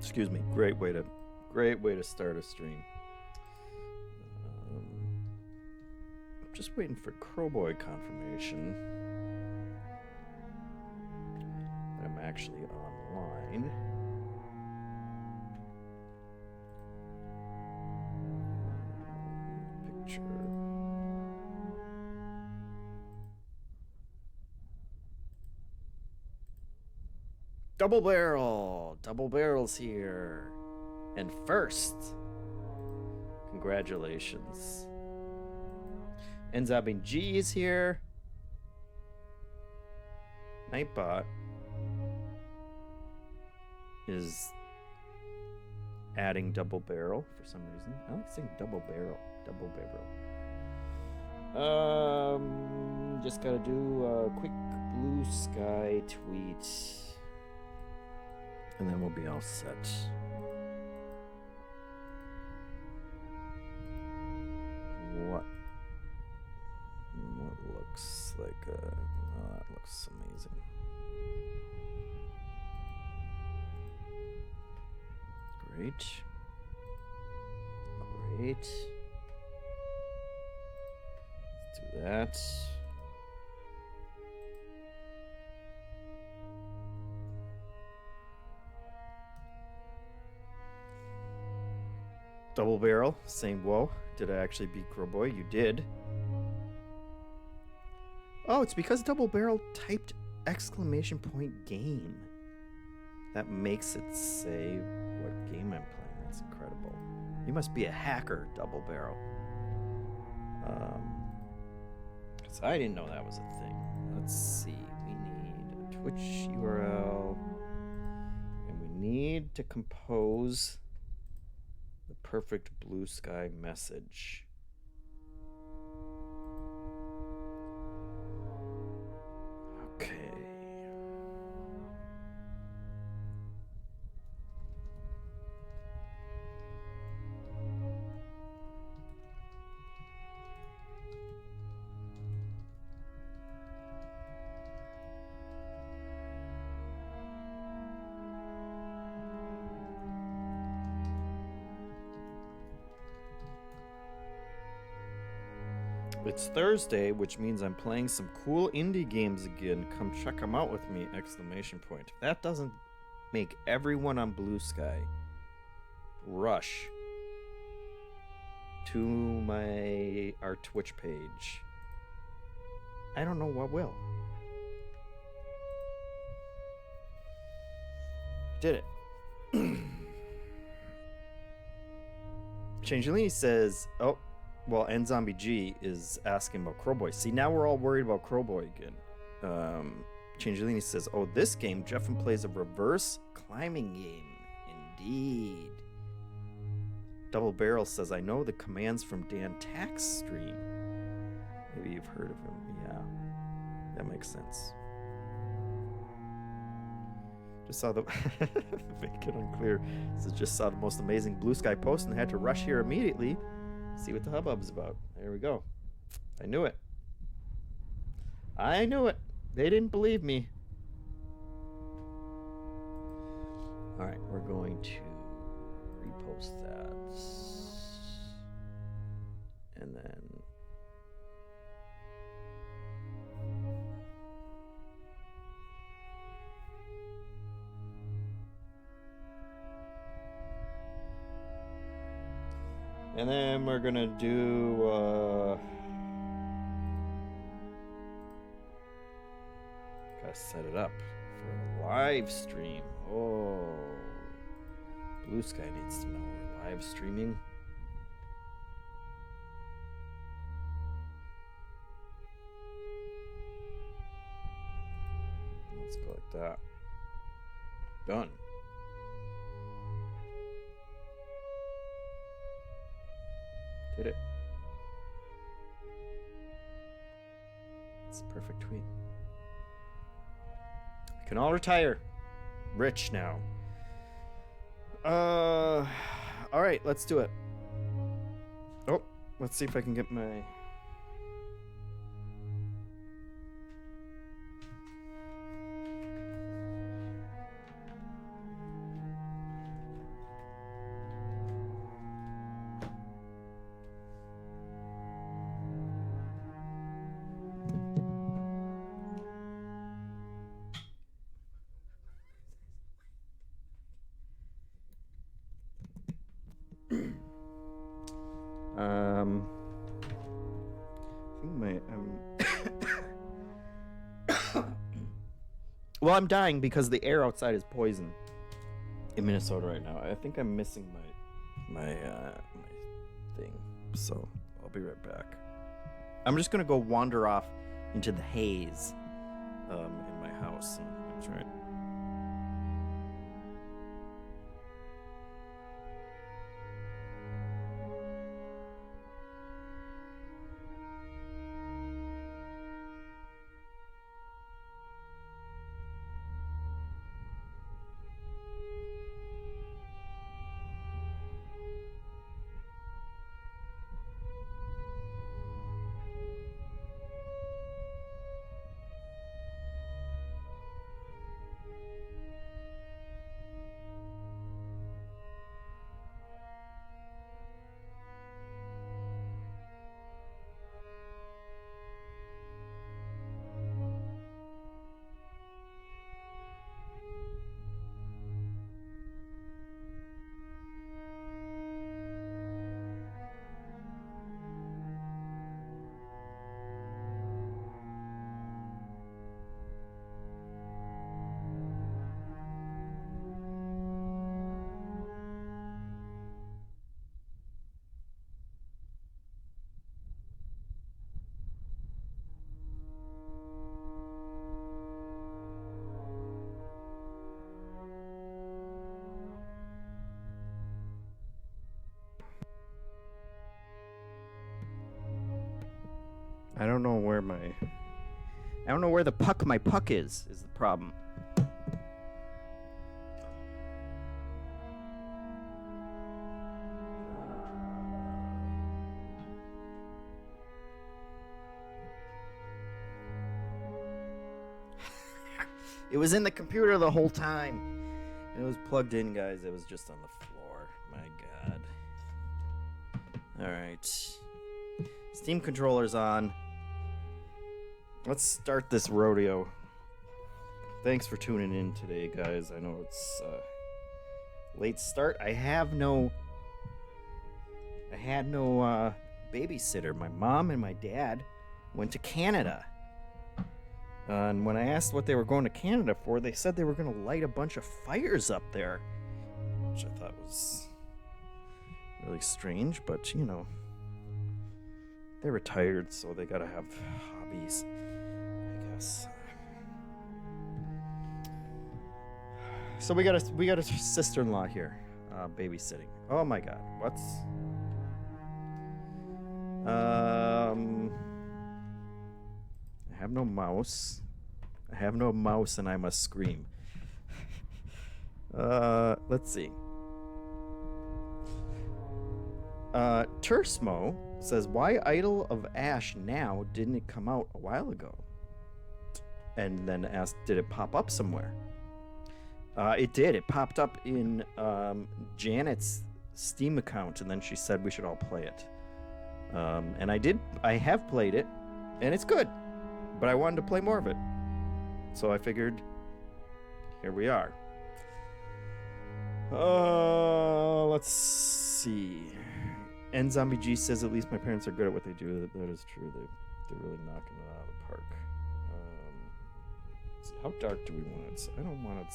Excuse me. Great way to start a stream. Just waiting for Crowboy confirmation that I'm actually online. Picture. Double barrel! Double barrel's here. And first, congratulations. Enzabing G is here. Nightbot is adding double barrel for some reason. I like saying double barrel. Double barrel. Just gotta do a quick blue sky tweet. And then we'll be all set. What looks like a... Oh, that looks amazing. Great. Great. Let's do that. Double barrel, saying, whoa, did I actually beat Crowboy? You did. Oh, it's because double barrel typed exclamation point game. That makes it say what game I'm playing. That's incredible. You must be a hacker, double barrel. Because I didn't know that was a thing. Let's see. We need a Twitch URL. And we need to compose the perfect blue sky message. Okay. It's Thursday, which means I'm playing some cool indie games again. Come check them out with me! Exclamation point. If that doesn't make everyone on Blue Sky rush to our Twitch page, I don't know what will. Did it. Changelini says, oh, well, NZombie G is asking about Crowboy. See, now we're all worried about Crowboy again. Changelini says, oh, this game, JeffM plays a reverse climbing game. Indeed. Double Barrel says, I know the commands from Dan Tack's stream. Maybe you've heard of him. Yeah, that makes sense. Just saw the make it unclear. So just saw the most amazing Blue Sky post and had to rush here immediately. See what the hubbub's about. There we go. I knew it. I knew it. They didn't believe me. All right, we're going to repost that. And then we're gonna do gotta set it up for a live stream. Oh, Blue Sky needs to know we're live streaming. Let's go like that. Done. Did it. It's a perfect tweet. We can all retire. Rich now. All right, let's do it. Oh, let's see if I can get my... I think well, I'm dying because the air outside is poison in Minnesota right now. I think I'm missing my thing, so I'll be right back. I'm just gonna go wander off into the haze in my house and try. I don't know where my puck is the problem. It was in the computer the whole time. It was plugged in, guys. It was just on the floor. My God. Alright. Steam controller's on. Let's start this rodeo. Thanks for tuning in today, guys. I know it's late start. I had no babysitter. My mom and my dad went to Canada. And when I asked what they were going to Canada for, they said they were going to light a bunch of fires up there, which I thought was really strange, but you know, they're retired, so they gotta have hobbies, I guess. So we got a sister-in-law here, babysitting. Oh my God, what's I have no mouse. I have no mouse, and I must scream. Let's see. Tersmo says, why Idol of Ash now didn't it come out a while ago? And then asked, did it pop up somewhere? It did. It popped up in Janet's Steam account, and then she said we should all play it. And I have played it, and it's good, but I wanted to play more of it. So I figured, here we are. Let's see. Zombie G says, at least my parents are good at what they do. That is true. They're really knocking it out of the park. Let's see, how dark do we want it? I don't want it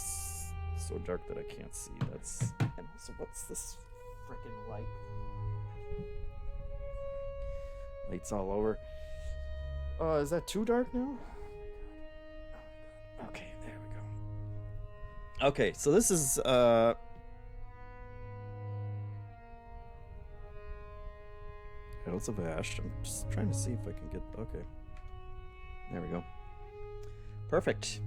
so dark that I can't see. And also, what's this freaking light? Lights all over. Is that too dark now? Okay, there we go. Okay, so this is Idols of Ash. I'm just trying to see if I can get. Okay, there we go. Perfect.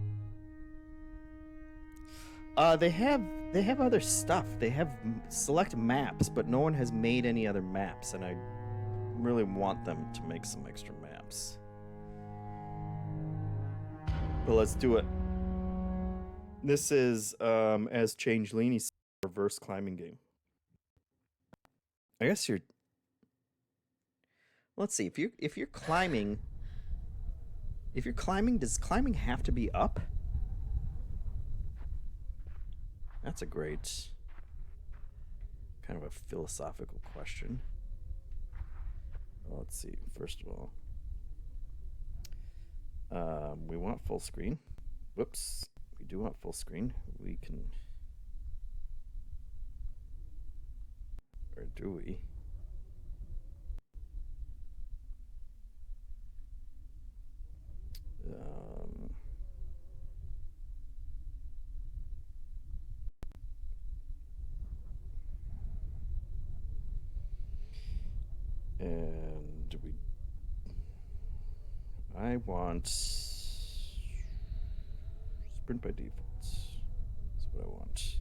They have other stuff. They have select maps, but no one has made any other maps, and I really want them to make some extra maps. But let's do it. This is as Changelini said, reverse climbing game. I guess you're. Let's see, if you're climbing, does climbing have to be up? That's a great kind of a philosophical question. let's see. First of all, we want full screen. Whoops. We do want full screen. We can... Or do we? And we... I want... Sprint by default. That's what I want.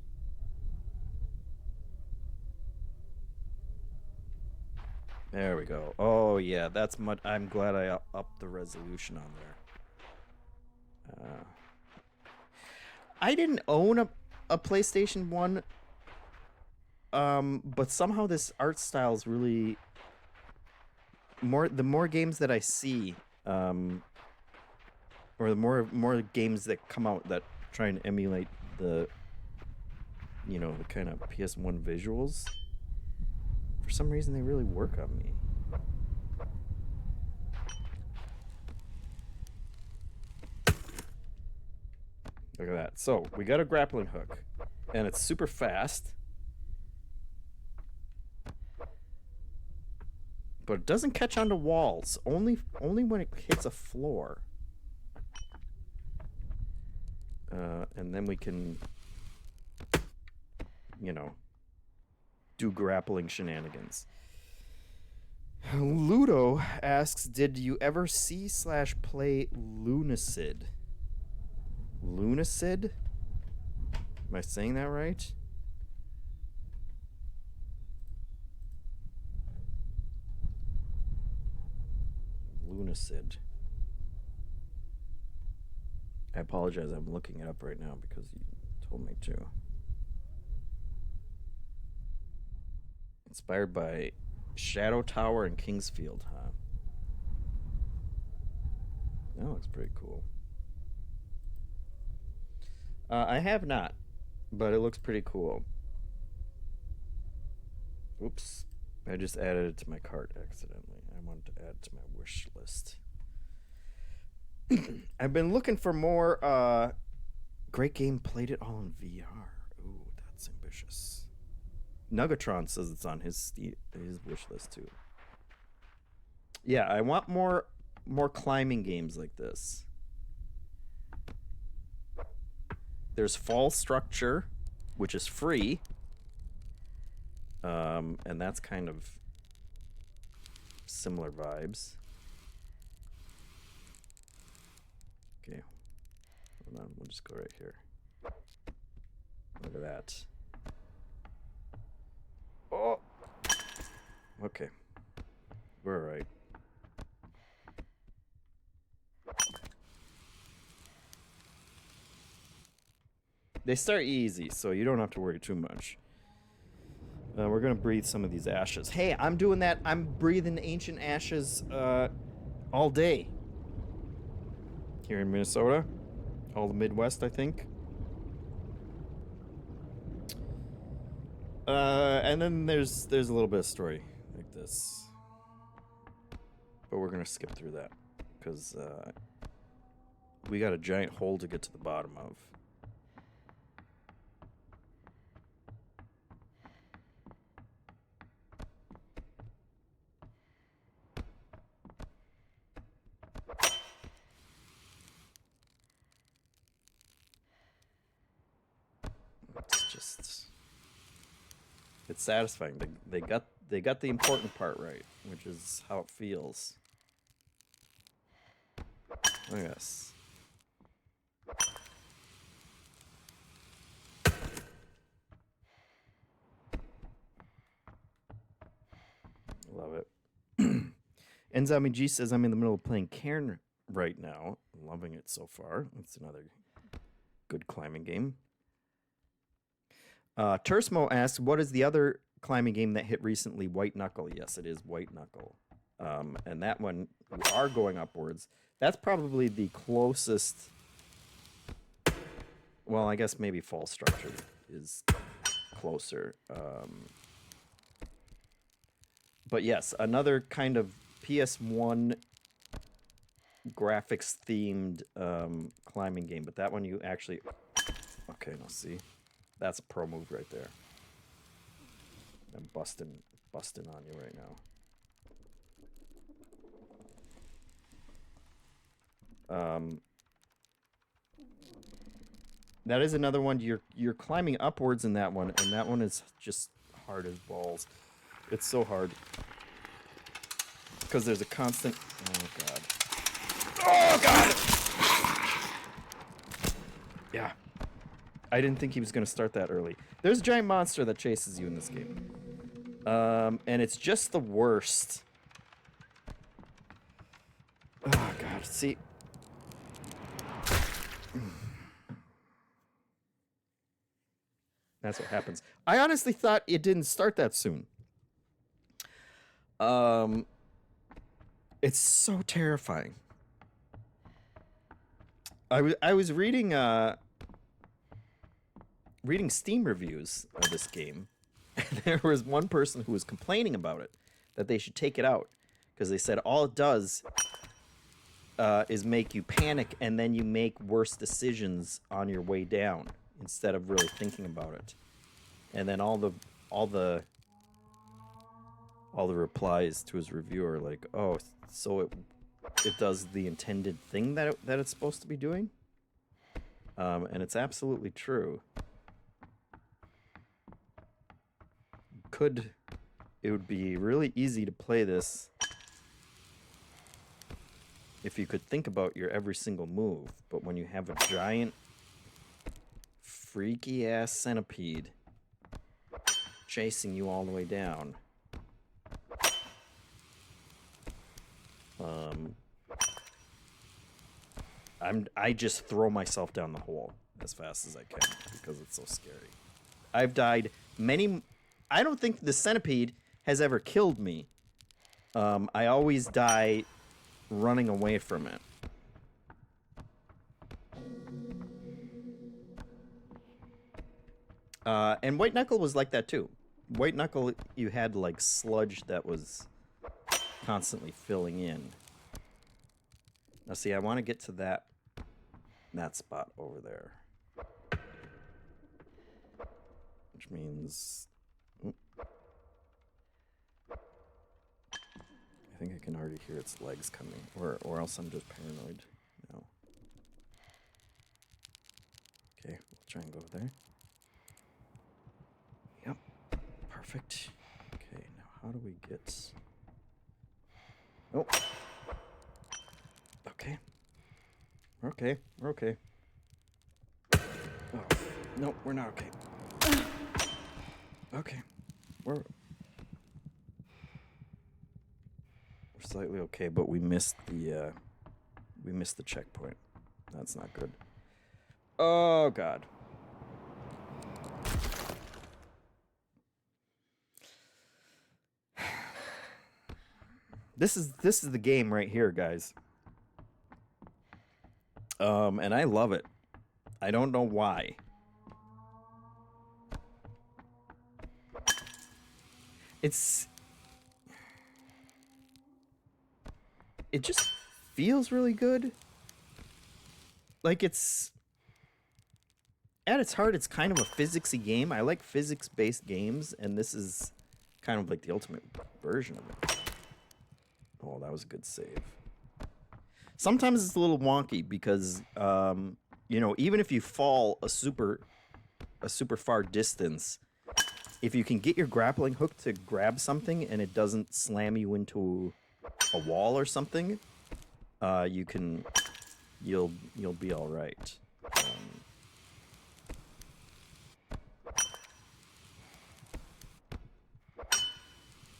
There we go. Oh yeah, that's much. I'm glad I upped the resolution on there. I didn't own a PlayStation 1, but somehow this art style is really the more games that I see, or the more games that come out that try and emulate the the kind of PS1 visuals. For some reason, they really work on me. Look at that. So, we got a grappling hook. And it's super fast. But it doesn't catch onto walls. Only when it hits a floor. And then we can... do grappling shenanigans. Ludo asks, did you ever see/play Lunacid? Lunacid? Am I saying that right? Lunacid. I apologize, I'm looking it up right now because you told me to. Inspired by Shadow Tower and Kingsfield, huh? That looks pretty cool. I have not, but it looks pretty cool. Oops. I just added it to my cart accidentally. I wanted to add it to my wish list. I've been looking for more great game, played it all in VR. Ooh, that's ambitious. Nugatron says it's on his wish list too. Yeah, I want more climbing games like this. There's Fall Structure, which is free. And that's kind of similar vibes. Okay. Hold on, we'll just go right here. Look at that. Oh! Okay. We're all right. They start easy, so you don't have to worry too much. We're gonna breathe some of these ashes. Hey, I'm doing that. I'm breathing ancient ashes all day. Here in Minnesota. All the Midwest, I think. And then there's a little bit of story like this. But we're gonna skip through that. Because we got a giant hole to get to the bottom of. It's satisfying. They got the important part right, which is how it feels. Oh yes. Love it. Nzami G says I'm in the middle of playing Cairn right now. Loving it so far. It's another good climbing game. Tersmo asks, what is the other climbing game that hit recently? White Knuckle. Yes, it is White Knuckle. And that one, we are going upwards. That's probably the closest. Well, I guess maybe Fall Structure is closer. But yes, another kind of PS1 graphics themed climbing game, but that one you actually... Okay, now see, that's a pro move right there. I'm busting on you right now. That is another one. You're climbing upwards in that one, and that one is just hard as balls. It's so hard because there's a constant. Oh god. Oh god. Yeah. I didn't think he was going to start that early. There's a giant monster that chases you in this game. And it's just the worst. Oh, God. See. That's what happens. I honestly thought it didn't start that soon. It's so terrifying. I was reading Steam reviews of this game, and there was one person who was complaining about it, that they should take it out, because they said all it does is make you panic, and then you make worse decisions on your way down instead of really thinking about it. And then all the replies to his review are like, oh, so it does the intended thing that it's supposed to be doing. And it's absolutely true. It would be really easy to play this if you could think about your every single move, but when you have a giant freaky ass centipede chasing you all the way down, I just throw myself down the hole as fast as I can because it's so scary. I've died many. I don't think the centipede has ever killed me. I always die running away from it. And White Knuckle was like that too. White Knuckle, you had like sludge that was constantly filling in. Now see, I want to get to that spot over there. Which means... I think I can already hear its legs coming. Or else I'm just paranoid. No. Okay, we'll try and go there. Yep. Perfect. Okay, now how do we get... Oh. Okay. Okay, we're okay. Oh, no, we're not okay. Okay. We're slightly okay, but we missed the checkpoint. That's not good. Oh god. This is the game right here, guys. And I love it. I don't know why. It just feels really good. Like it's... At its heart, it's kind of a physicsy game. I like physics-based games, and this is kind of like the ultimate version of it. Oh, that was a good save. Sometimes it's a little wonky because, you know, even if you fall a super far distance, if you can get your grappling hook to grab something and it doesn't slam you into a wall or something, you'll be all right.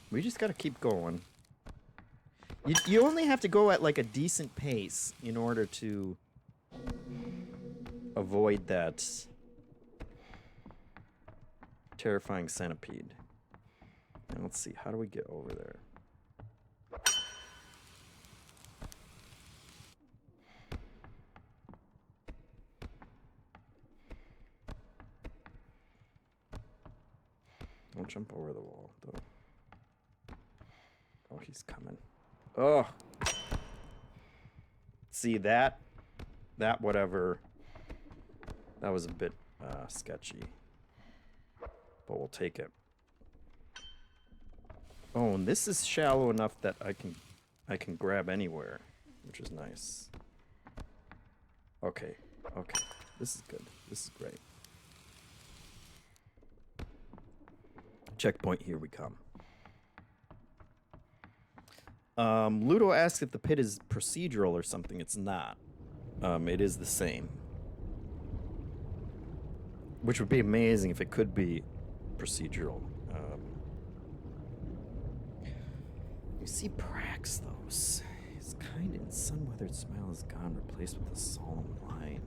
We just gotta keep going. You only have to go at like a decent pace in order to avoid that terrifying centipede. Now let's see, how do we get over there? Don't jump over the wall, though. Oh, he's coming. Oh. See, that whatever, that was a bit sketchy. But we'll take it. Oh, and this is shallow enough that I can grab anywhere, which is nice. Okay. Okay. This is good. This is great. Checkpoint, here we come. Ludo asks if the pit is procedural or something. It's not. It is the same. Which would be amazing if it could be procedural. You see Praxthos. His kind and sun-weathered smile is gone, replaced with a solemn line.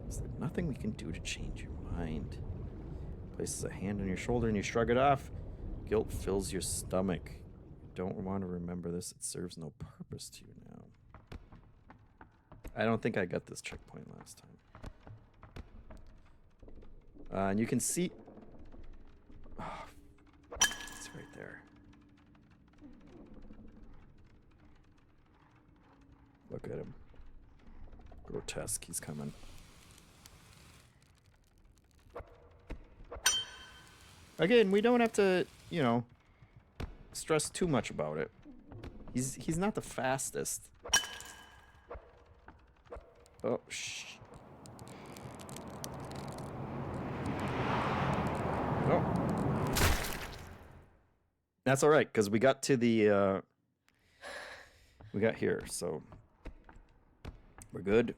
Is there nothing we can do to change your mind? Places a hand on your shoulder and you shrug it off. Guilt fills your stomach. You don't want to remember this. It serves no purpose to you now. I don't think I got this checkpoint last time. And you can see... Oh, it's right there. Look at him. Grotesque, he's coming. Again, we don't have to, you know, stress too much about it. He's not the fastest. Oh, shh. Oh. That's all right, because we got to the, we got here, so we're good.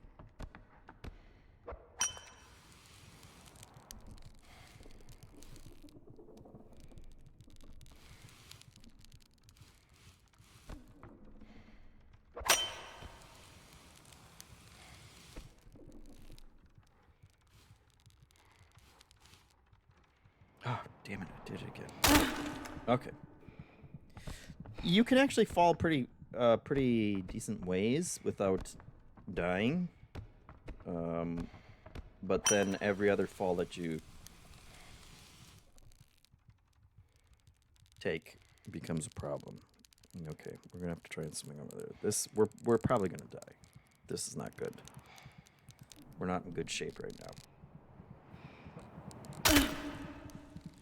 Oh, damn it, I did it again. Okay. You can actually fall pretty decent ways without dying. But then every other fall that you take becomes a problem. Okay, we're gonna have to try and swing over there. This, we're probably gonna die. This is not good. We're not in good shape right now.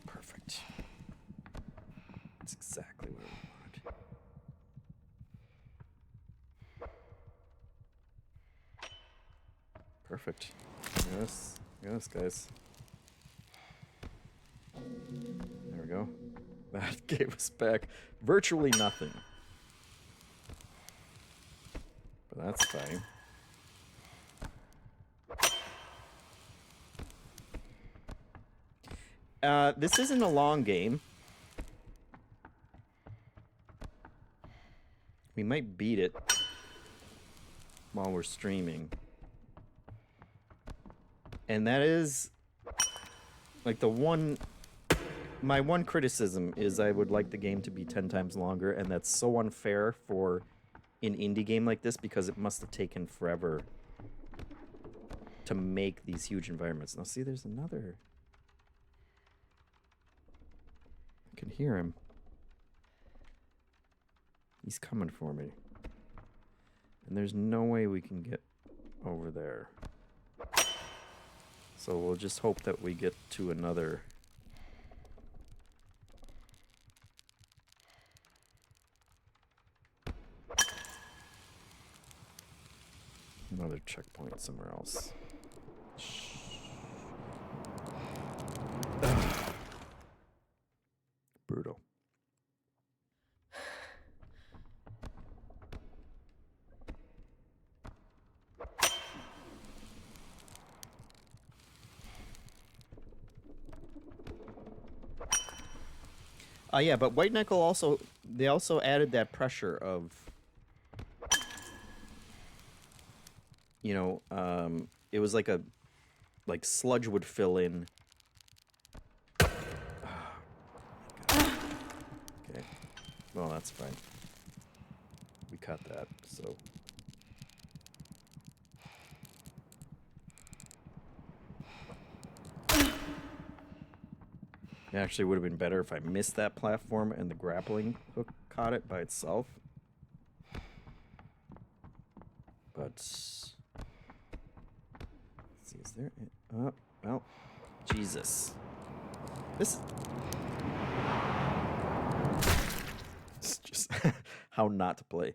Perfect. That's exactly what I wanted. Perfect. Yes, yes, guys. There we go. That gave us back virtually nothing. But that's fine. This isn't a long game. We might beat it while we're streaming. And that is, like, my one criticism is I would like the game to be 10 times longer, and that's so unfair for an indie game like this because it must have taken forever to make these huge environments. Now see, there's another. I can hear him. He's coming for me. And there's no way we can get over there. So we'll just hope that we get to another checkpoint somewhere else. Brutal. Yeah, but White Knuckle also, they also added that pressure of, you know, it was like sludge would fill in. Oh, okay, well, that's fine. We cut that, so. It actually would have been better if I missed that platform and the grappling hook caught it by itself. But let's see, is there? Oh, well, Jesus. This is just how not to play.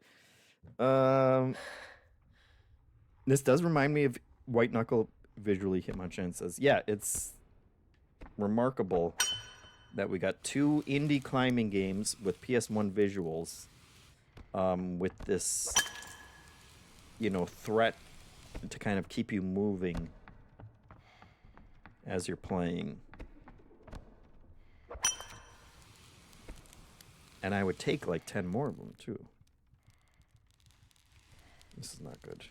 This does remind me of White Knuckle visually. Hitmonchan says, yeah, it's remarkable that we got 2 indie climbing games with PS1 visuals, with this, you know, threat to kind of keep you moving as you're playing. And I would take like 10 more of them too. This is not good.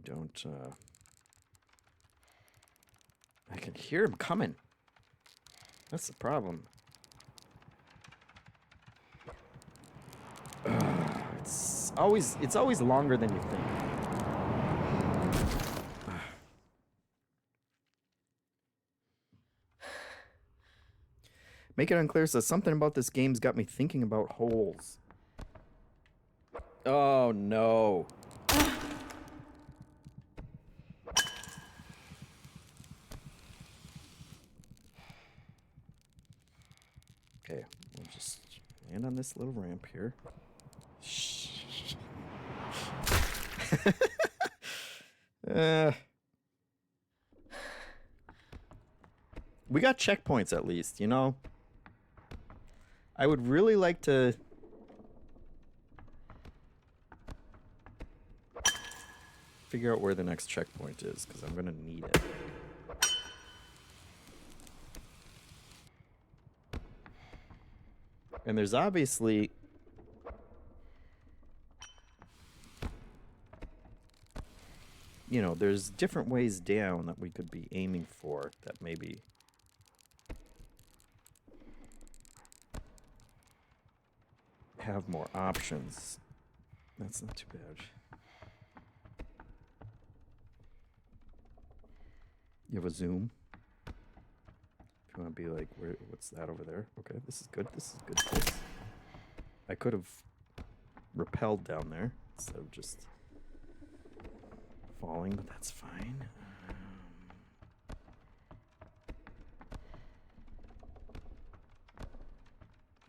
Don't, I can hear him coming. That's the problem. It's always longer than you think. Make It Unclear says something about this game's got me thinking about holes. Oh no. Okay, we'll just land on this little ramp here. Shh. We got checkpoints at least, you know? I would really like to figure out where the next checkpoint is, because I'm going to need it. And there's obviously... you know, there's different ways down that we could be aiming for that maybe... have more options. That's not too bad. You have a zoom. If you want to be like, what's that over there? Okay, this is good. This is good. I could have rappelled down there instead of just falling, but that's fine.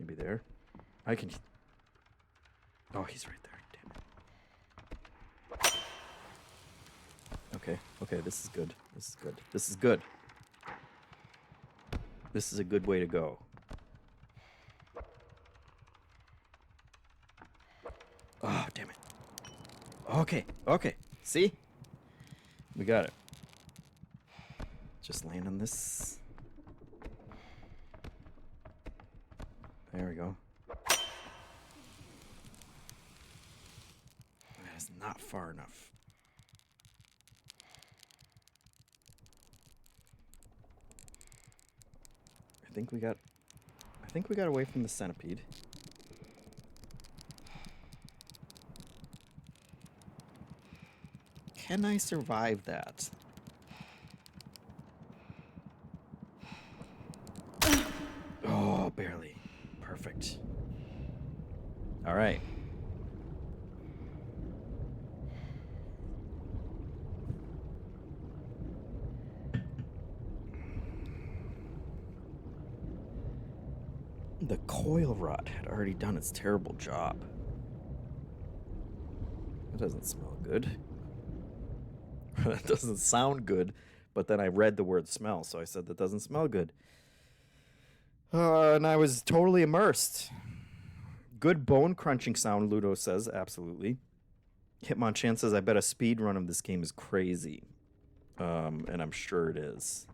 Maybe there. I can... oh, he's right there. Damn it. Okay, okay, this is good. This is good. This is good. This is a good way to go. Oh, damn it. Okay, okay. See? We got it. Just land on this. There we go. That is not far enough. I think we got away from the centipede. Can I survive that? Oh, barely. Perfect. All right. The coil rod had already done its terrible job. That doesn't smell good. That doesn't sound good, but then I read the word smell, so I said that doesn't smell good. And I was totally immersed. Good bone crunching sound, Ludo says, absolutely. Hitmonchan says, I bet a speed run of this game is crazy. And I'm sure it is.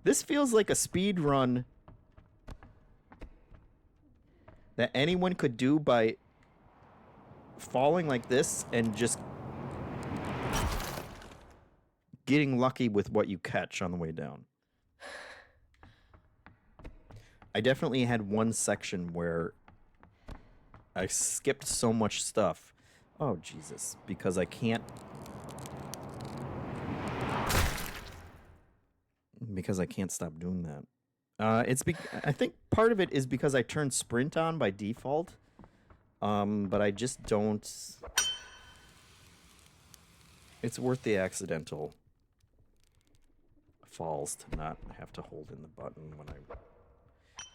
This feels like a speed run that anyone could do by falling like this and just getting lucky with what you catch on the way down. I definitely had one section where I skipped so much stuff. Oh, Jesus. Because I can't because I can't stop doing that. I think part of it is because I turned sprint on by default. But I just don't. It's worth the accidental falls to not have to hold in the button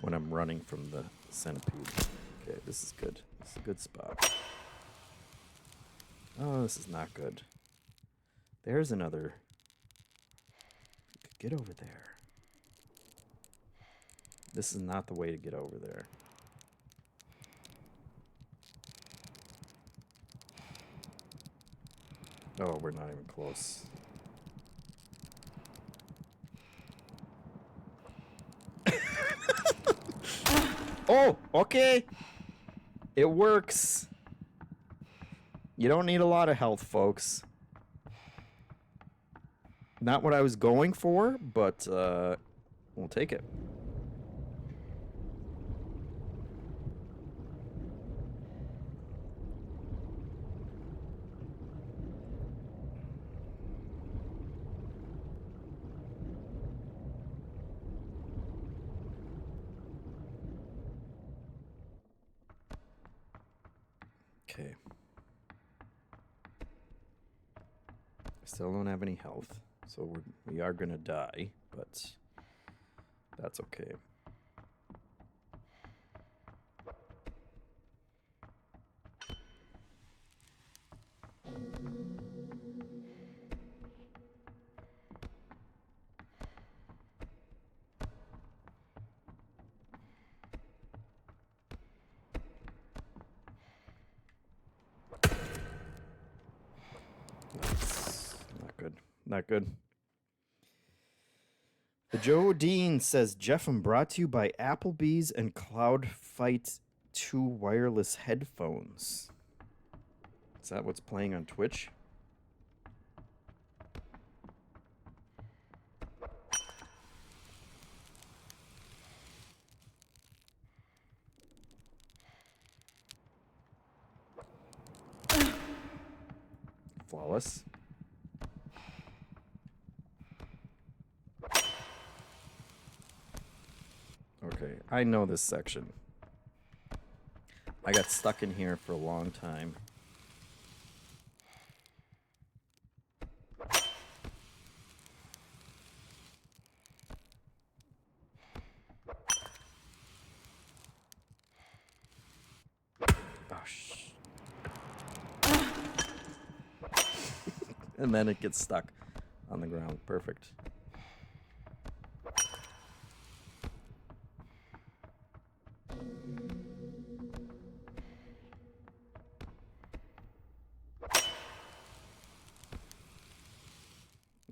when I'm running from the centipede. Okay, this is good. This is a good spot. Oh, this is not good. There's another. Get over there. This is not the way to get over there. Oh, we're not even close. Oh, okay. It works. You don't need a lot of health, folks. Not what I was going for, but we'll take it. Okay. Still don't have any health, so we are gonna die, but that's okay. Not good. The Joe Dean says, JeffM brought to you by Applebee's and Cloud Fight 2 wireless headphones. Is that what's playing on Twitch? Flawless. Okay, I know this section. I got stuck in here for a long time. And then it gets stuck on the ground. Perfect.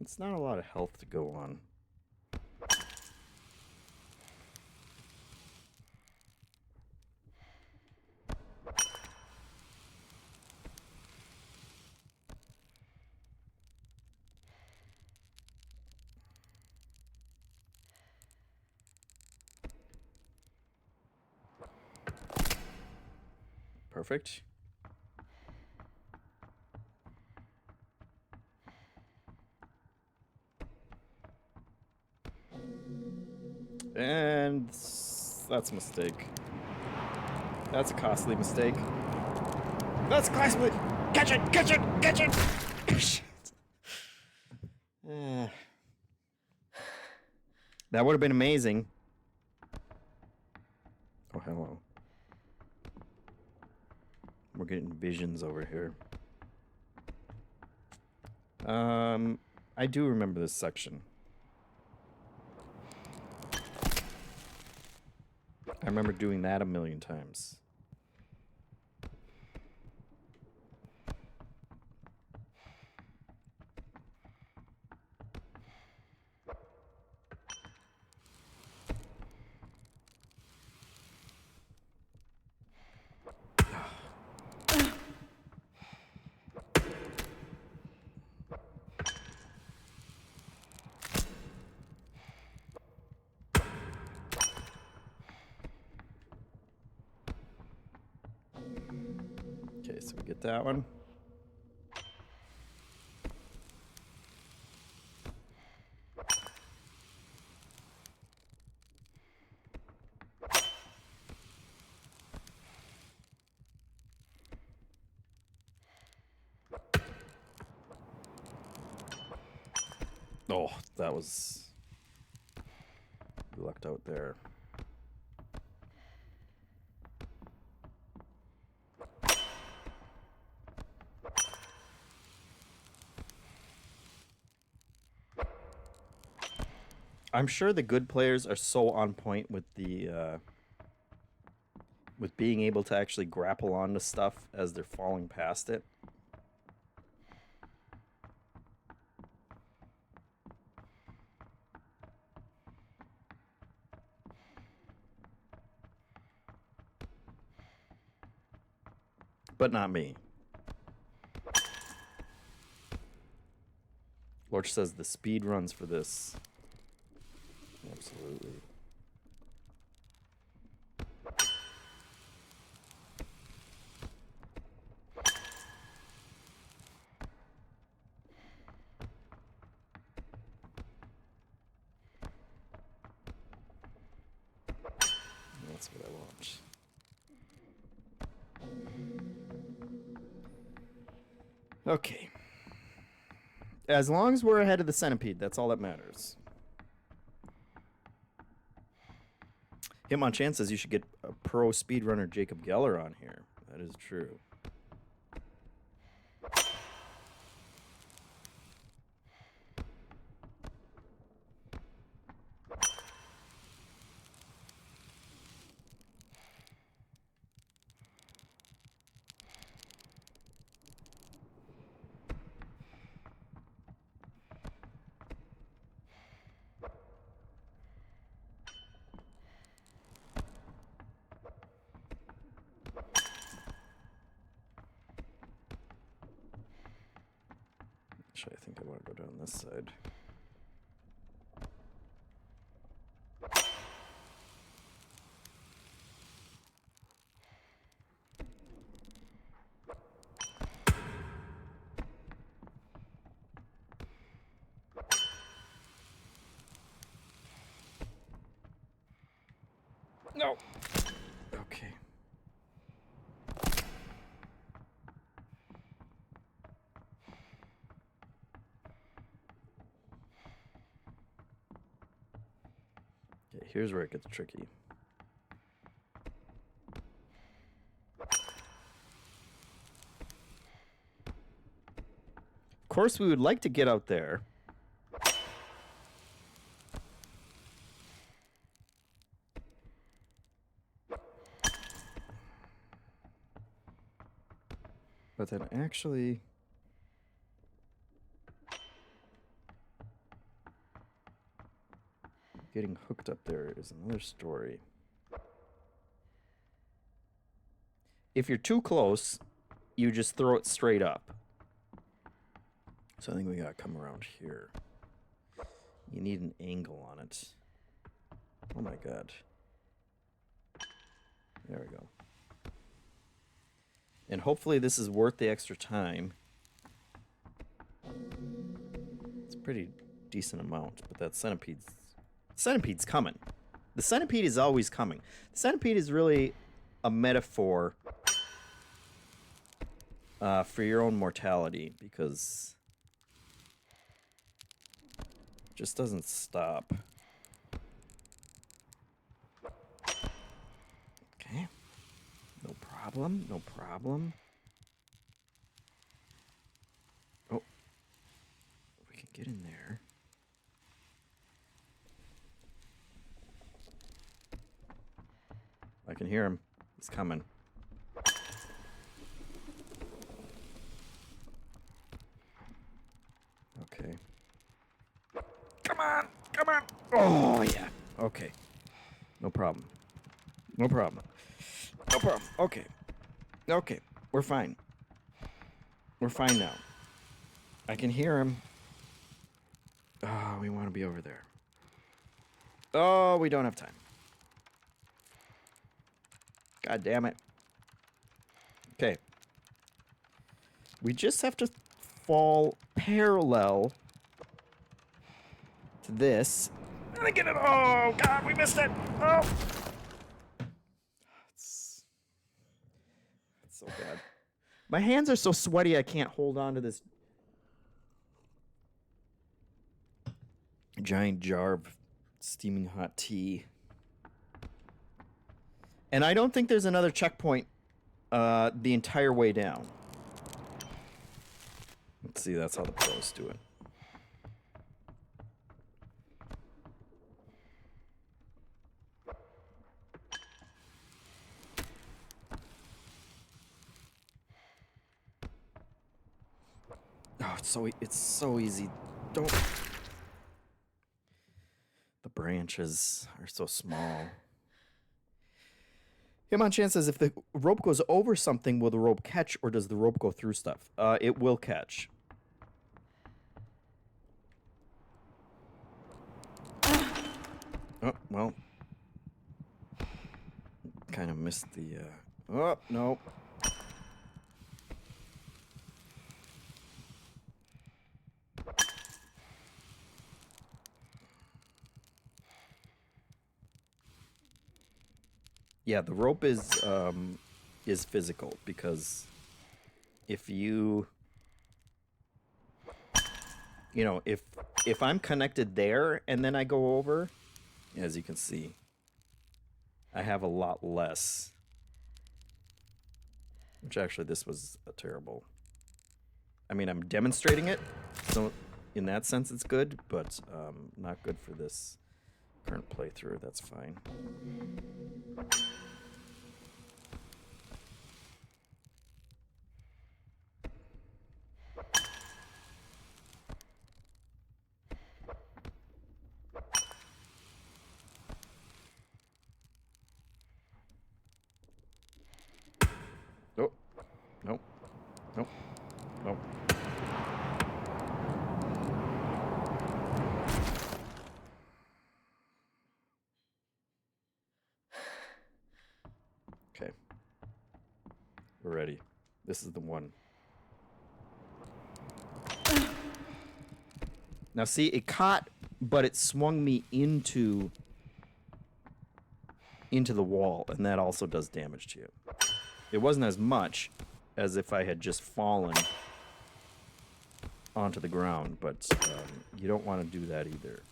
It's not a lot of health to go on. Perfect. And that's a mistake. That's a costly mistake. That's costly. Catch it! Catch it! Catch it! That would have been amazing. Oh, hello. We're getting visions over here. I do remember this section. I remember doing that a million times. Okay, so we get that one. Oh, that was... You lucked out there. I'm sure the good players are so on point with the with being able to actually grapple onto stuff as they're falling past it. But not me. Lorch says the speed runs for this. Absolutely. That's what I want. Okay. As long as we're ahead of the centipede, that's all that matters. Hitmonchan says you should get a pro speedrunner Jacob Geller on here. That is true. Actually, I think I want to go down this side. No. Okay. Okay, here's where it gets tricky. Of course, we would like to get out there. But then actually... getting hooked up there is another story. If you're too close, you just throw it straight up. So I think we gotta come around here. You need an angle on it. Oh my god. There we go. And hopefully this is worth the extra time. It's a pretty decent amount, but that centipede's coming. The centipede is always coming. The centipede is really a metaphor for your own mortality, because it just doesn't stop. Okay. No problem, no problem. Oh. We can get in there. I can hear him. He's coming. Okay. Come on! Come on! Oh, yeah. Okay. No problem. No problem. No problem. Okay. Okay. We're fine. We're fine now. I can hear him. Oh, we want to be over there. Oh, we don't have time. God damn it. Okay. We just have to fall parallel to this. And then get it. Oh, God, we missed it. Oh. It's so bad. My hands are so sweaty I can't hold on to this. Giant jar of steaming hot tea. And I don't think there's another checkpoint the entire way down. Let's see, that's how the pros do it. Oh, it's so easy. Don't. The branches are so small. Hitmonchan says, if the rope goes over something, will the rope catch, or does the rope go through stuff? It will catch. Oh, well. Kind of missed the, Oh, no. Yeah, the rope is physical, because if you know, if I'm connected there and then I go over, as you can see, I have a lot less. Which actually, this was a terrible. I mean, I'm demonstrating it, so in that sense it's good, but not good for this current playthrough. That's fine. Oh, nope, nope, nope. Okay, we're ready. This is the one. Now see, it caught, but it swung me into the wall, and that also does damage to you. It wasn't as much as if I had just fallen onto the ground, but you don't want to do that either.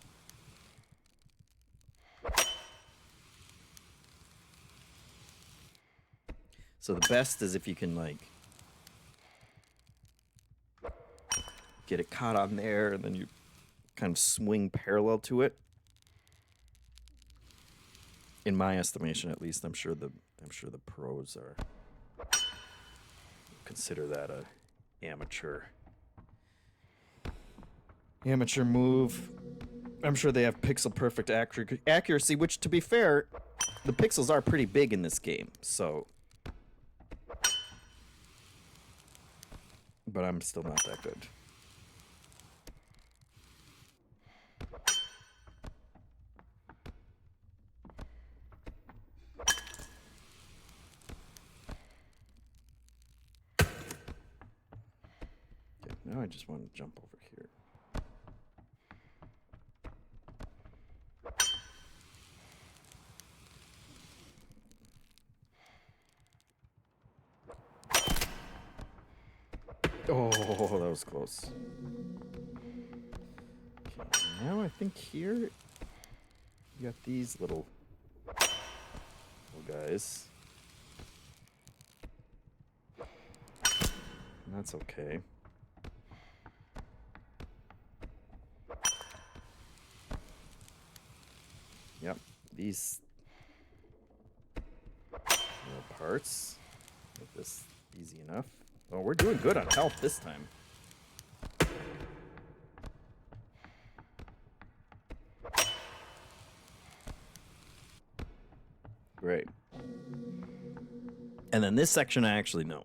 So the best is if you can, like, get it caught on there, and then you kind of swing parallel to it. In my estimation, at least, I'm sure the pros are consider that a amateur move. I'm sure they have pixel perfect accuracy, which, to be fair, the pixels are pretty big in this game, so. But I'm still not that good. Okay, now I just want to jump over here. Oh, that was close. Okay, now I think here you got these little guys. And that's okay. Yep, these little parts. Make this easy enough. Oh, we're doing good on health this time. Great. And then this section I actually know.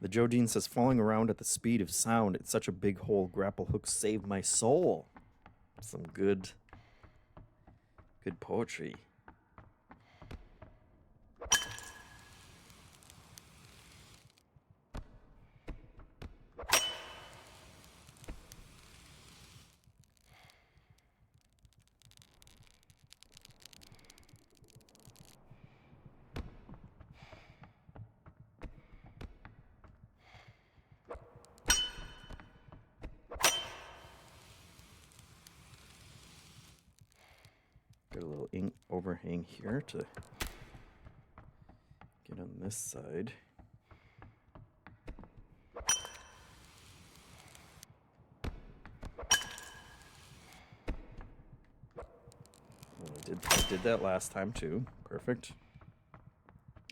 The Jodine says, falling around at the speed of sound, it's such a big hole. Grapple hook saved my soul. Some good poetry. overhang here to get on this side. Well, I did that last time too. Perfect.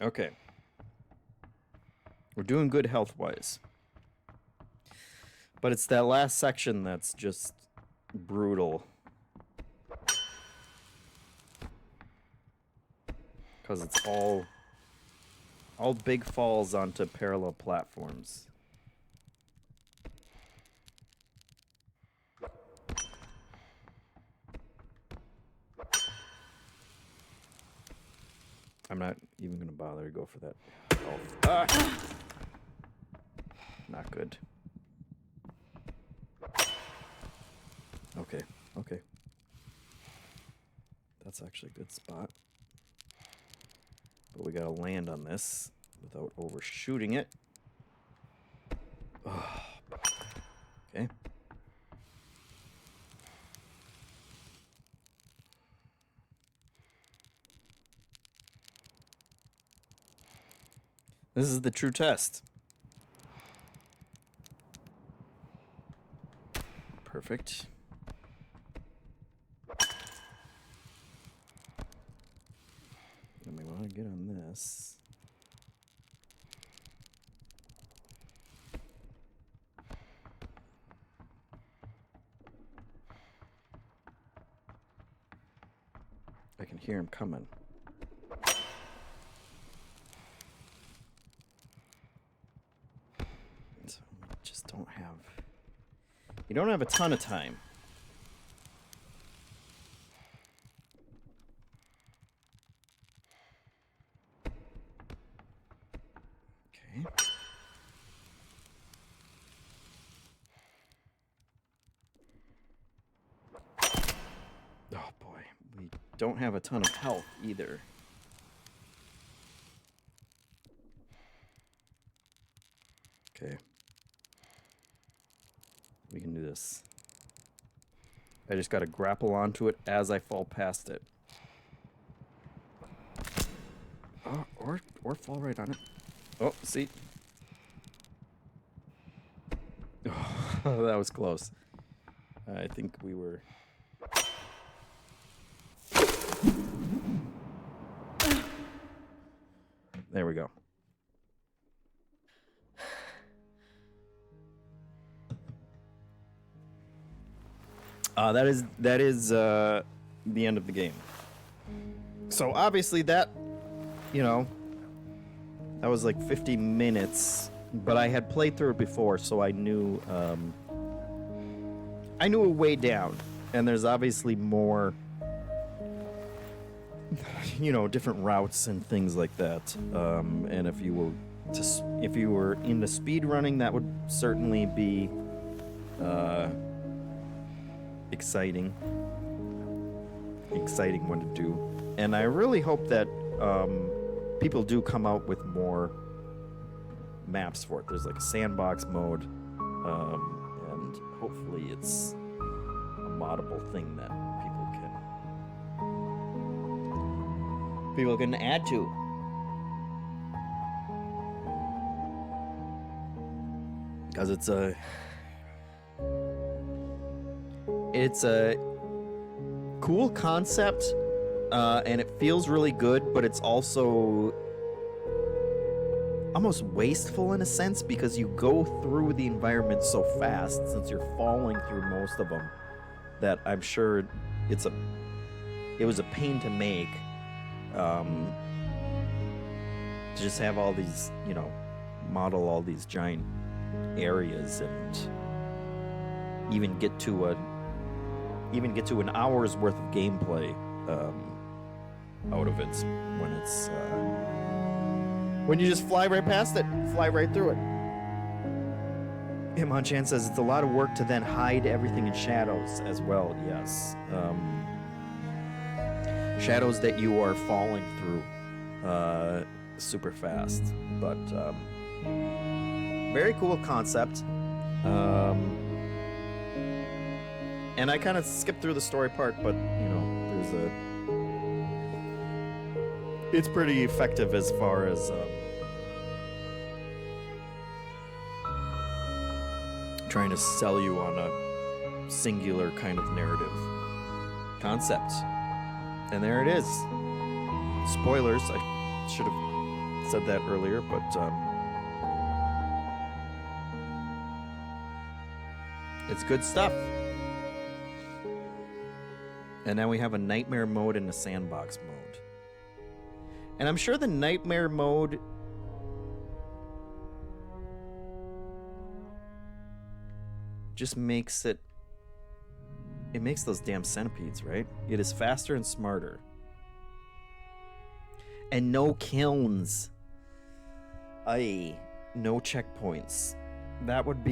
Okay. We're doing good health-wise. But it's that last section that's just brutal. Because it's all big falls onto parallel platforms. I'm not even going to bother to go for that health. Ah! Not good. Okay, okay. That's actually a good spot. But we gotta land on this without overshooting it. Oh. Okay. This is the true test. Perfect. And we want to get on this. I can hear him coming. So we just don't have... You don't have a ton of time. Okay. Oh boy, we don't have a ton of health either. Okay. We can do this. I just gotta grapple onto it as I fall past it. Oh, or fall right on it. Oh, see? Oh, that was close. I think we were... There we go. That is the end of the game. So obviously that, you know, that was like 50 minutes, but I had played through it before, so I knew a way down, and there's obviously more, you know, different routes and things like that. And if you were into speed running, that would certainly be exciting one to do. And I really hope that people do come out with more maps for it. There's like a sandbox mode, and hopefully it's a moddable thing that people can add to. Because it's a cool concept, and it feels really good, but it's also almost wasteful in a sense, because you go through the environment so fast, since you're falling through most of them, that I'm sure it was a pain to make, to just have all these, you know, model all these giant areas and even get to an hour's worth of gameplay out of it when you just fly right past it, fly right through it. Himon-chan says it's a lot of work to then hide everything in shadows as well. Yes, shadows that you are falling through super fast, but very cool concept. And I kind of skipped through the story part, but you know, it's pretty effective as far as trying to sell you on a singular kind of narrative concept. And there it is. Spoilers. I should have said that earlier, but it's good stuff. And now we have a nightmare mode and a sandbox mode. And I'm sure the nightmare mode just makes it makes those damn centipedes, right? It is faster and smarter. And no kilns. Aye, no checkpoints. That would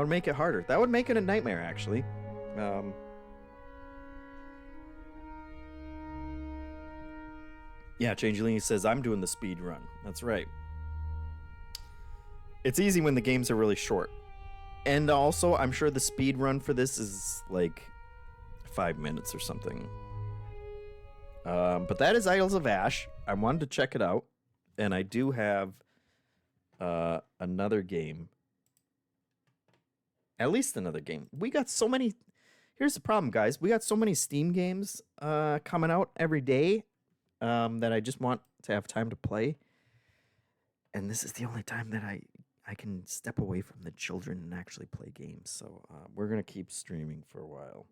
make it harder. That would make it a nightmare, actually. Yeah, Changeling says, I'm doing the speed run. That's right. It's easy when the games are really short. And also, I'm sure the speed run for this is like 5 minutes or something. But that is Idols of Ash. I wanted to check it out. And I do have another game. At least another game. We got so many... Here's the problem, guys. We got so many Steam games coming out every day that I just want to have time to play. And this is the only time that I can step away from the children and actually play games. So we're going to keep streaming for a while.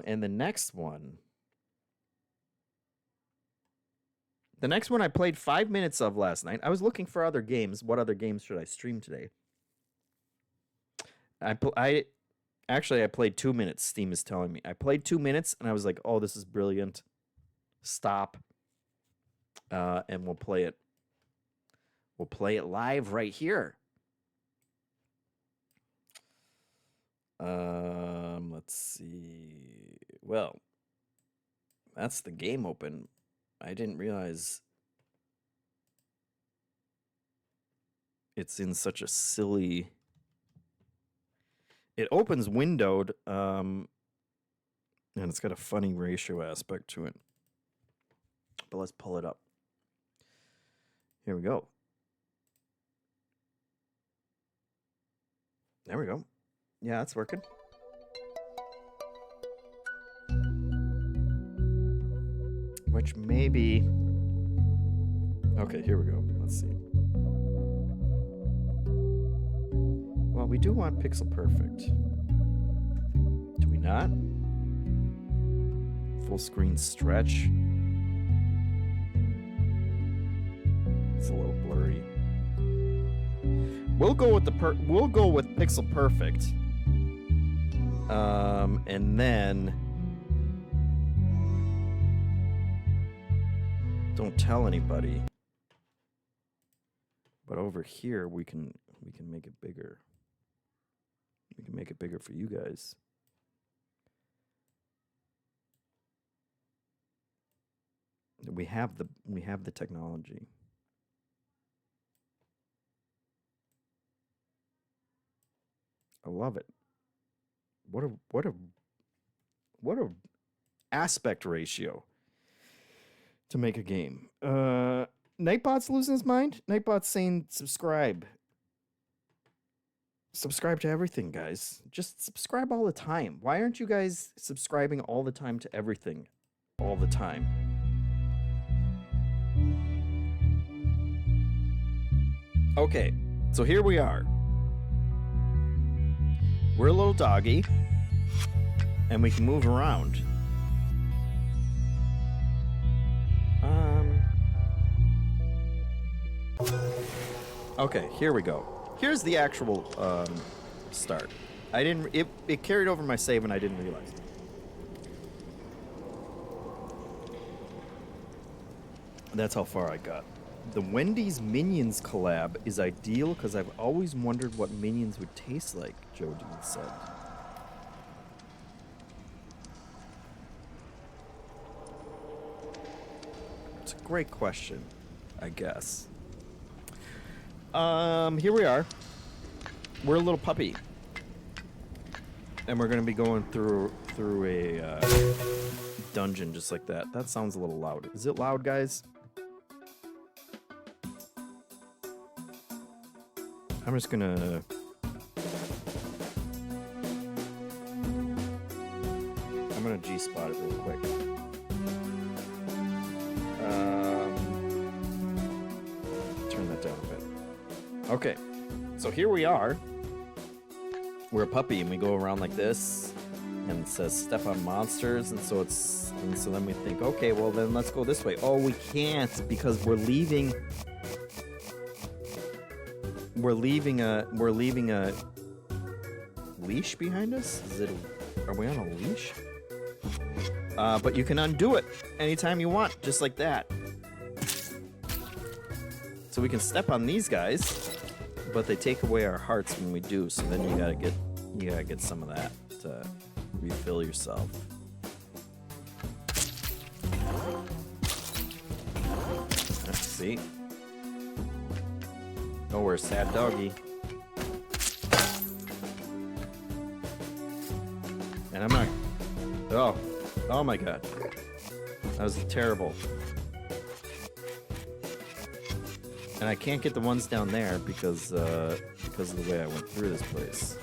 And the next one I played 5 minutes of last night. I was looking for other games. What other games should I stream today? I played 2 minutes, Steam is telling me. I played 2 minutes, and I was like, oh, this is brilliant. Stop. And we'll play it. We'll play it live right here. Let's see. Well, that's the game open. I didn't realize it's in such a silly... It opens windowed, and it's got a funny ratio aspect to it. But let's pull it up. Here we go. There we go. Yeah, it's working. Which maybe... Okay, here we go. Let's see. Well, we do want pixel perfect. Do we not? Full screen stretch. It's a little blurry. We'll go with pixel perfect. And then don't tell anybody. But over here we can make it bigger. We can make it bigger for you guys. We have the technology. I love it. What a aspect ratio to make a game. Nightbot's losing his mind. Nightbot's saying subscribe. Subscribe to everything, guys. Just subscribe all the time. Why aren't you guys subscribing all the time to everything? All the time. Okay, so here we are. We're a little doggy, and we can move around. Okay, here we go. Here's the actual start. It carried over my save and I didn't realize. That's how far I got. The Wendy's Minions collab is ideal because I've always wondered what Minions would taste like, Joe Dean said. It's a great question, I guess. Here we are. We're a little puppy. And we're gonna be going through a dungeon just like that. That sounds a little loud. Is it loud, guys? I'm just gonna... I'm gonna G-spot it real quick. Turn that down a bit. Okay, so here we are. We're a puppy and we go around like this and it says step on monsters, and so then we think, okay, well then let's go this way. Oh, we can't because we're leaving a leash behind us. Are we on a leash? But you can undo it anytime you want, just like that. So we can step on these guys, but they take away our hearts when we do. So then you gotta get some of that to refill yourself. Let's see. Oh, we're a sad doggy. And I'm not... Oh my god. That was terrible. And I can't get the ones down there because of the way I went through this place.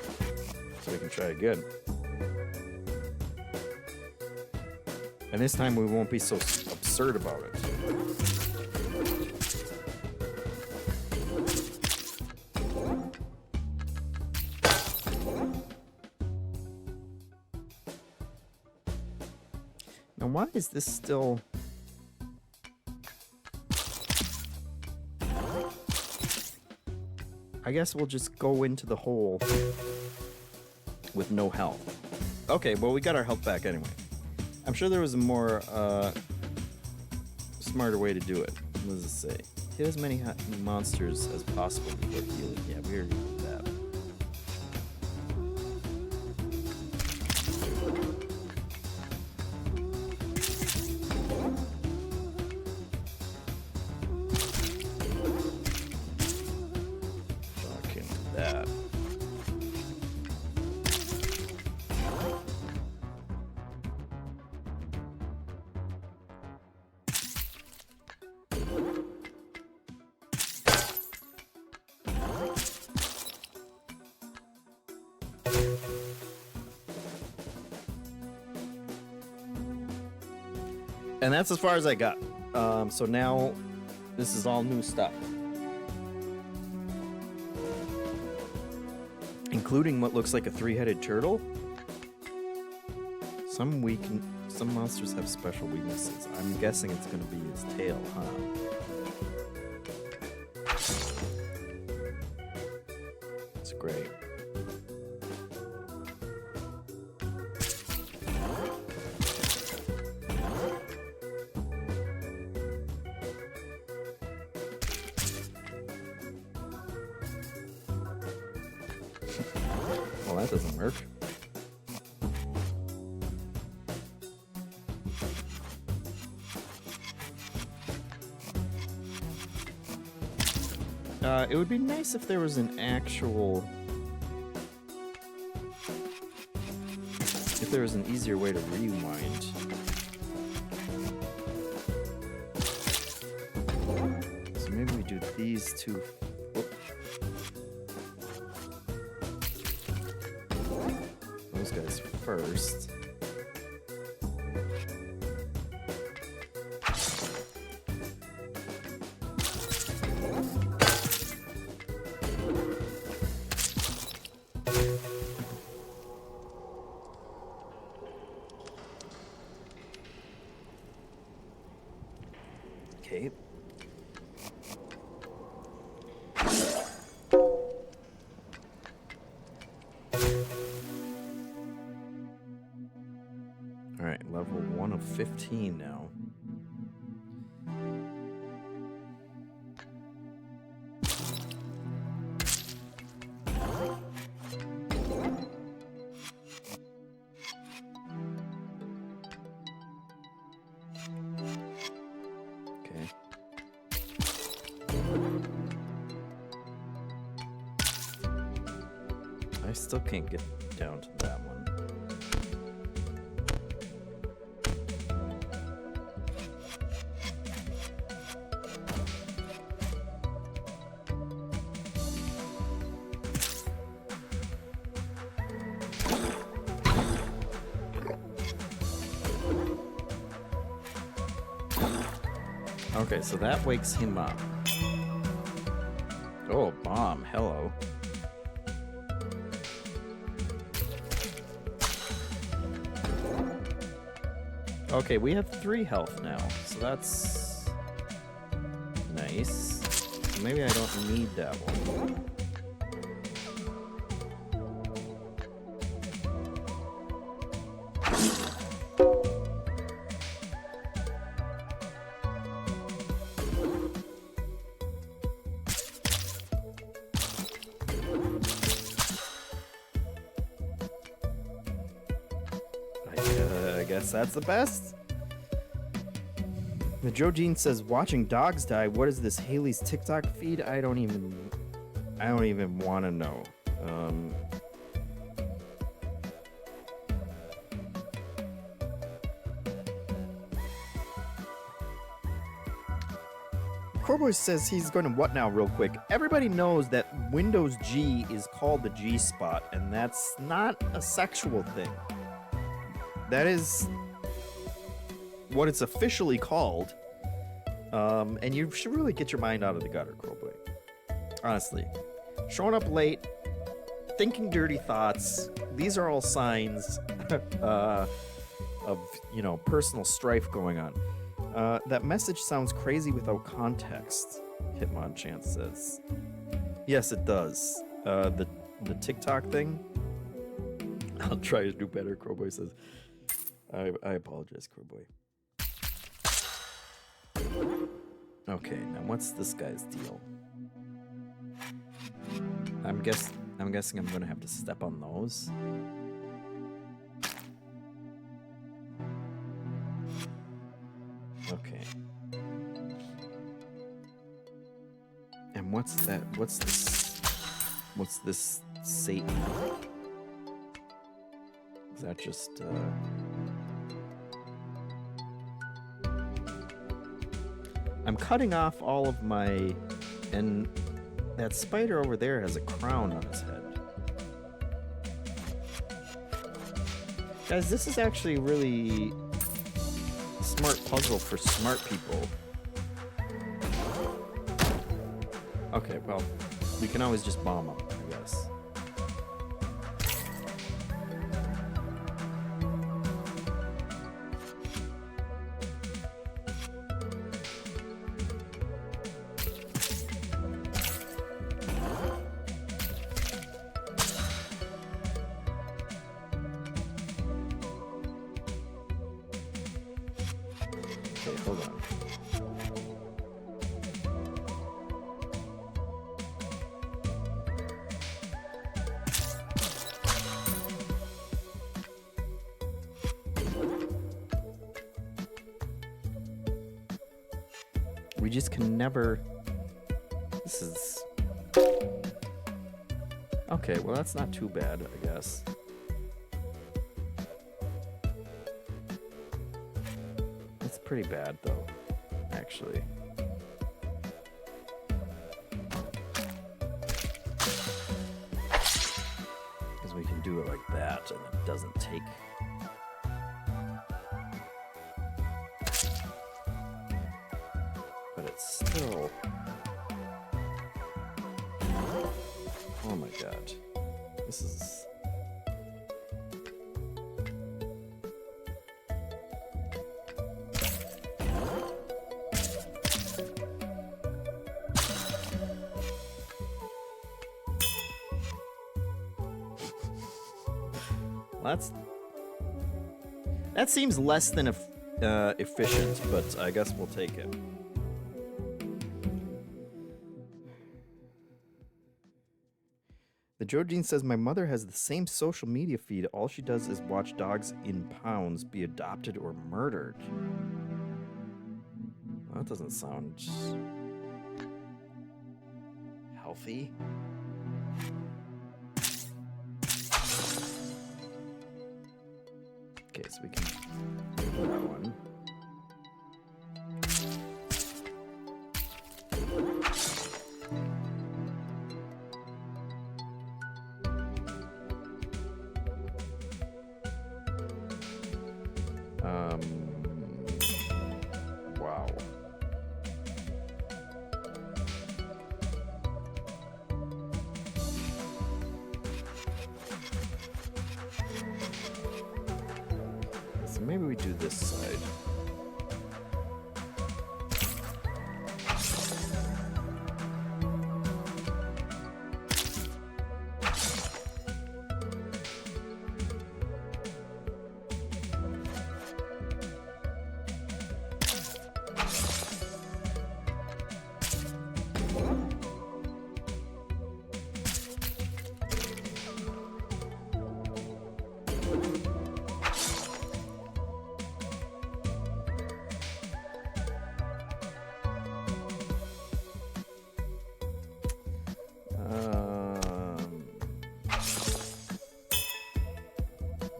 So we can try again. And this time we won't be so absurd about it. Now why is this still... I guess we'll just go into the hole with no health. Okay, well we got our health back anyway. I'm sure there was a more smarter way to do it. What does it say? Hit as many monsters as possible before healing. Yeah, we already did that. And that's as far as I got. So now, this is all new stuff. Including what looks like a three-headed turtle. Some monsters have special weaknesses. I'm guessing it's gonna be his tail, huh? It's great. Well, that doesn't work. It would be nice if there was an actual... If there was an easier way to rewind. So maybe we do these two... Those guys first. Okay. Alright, level 1 of 15 now. Okay. I still can't get down to that one. Okay, so that wakes him up. Oh, bomb. Hello. Okay, we have 3 health now, so that's nice. So maybe I don't need that one. I guess that's the best. The Joe Jean says, watching dogs die. What is this, Haley's TikTok feed? I don't even want to know. Corboy says he's going to what now real quick. Everybody knows that Windows G is called the G spot, and that's not a sexual thing. That is what it's officially called. And you should really get your mind out of the gutter, Corboy. Honestly. Showing up late, thinking dirty thoughts, these are all signs of, personal strife going on. That message sounds crazy without context, Hitmonchan says. Yes, it does. The TikTok thing? I'll try to do better, Crowboy says. I apologize, Crowboy. Okay, now what's this guy's deal? I'm guessing I'm gonna have to step on those. Okay. And what's that? What's this Satan? Is that just I'm cutting off all of my, and that spider over there has a crown on his head. Guys, this is actually really smart puzzle for smart people. Okay, well, we can always just bomb them, I guess. Okay, hold on. We just can never... This is... Okay, well that's not too bad, I guess. It's pretty bad, though, actually. Because we can do it like that, and it doesn't take... But it's still... Oh my god. This is... That seems less than efficient, but I guess we'll take it. The Joe Jean says, my mother has the same social media feed. All she does is watch dogs in pounds be adopted or murdered. Well, that doesn't sound healthy. Okay, so we can do that one. Wow. maybe we do this side.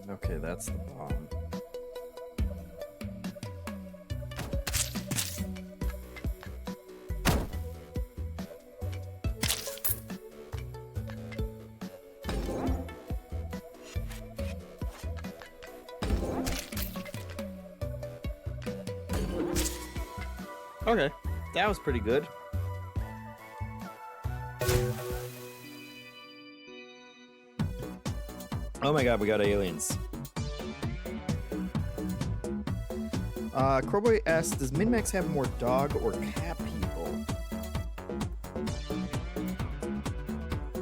Okay, that's the bomb. Okay, that was pretty good. Oh my god, we got aliens. Crowboy asks, does Min-Max have more dog or cat people?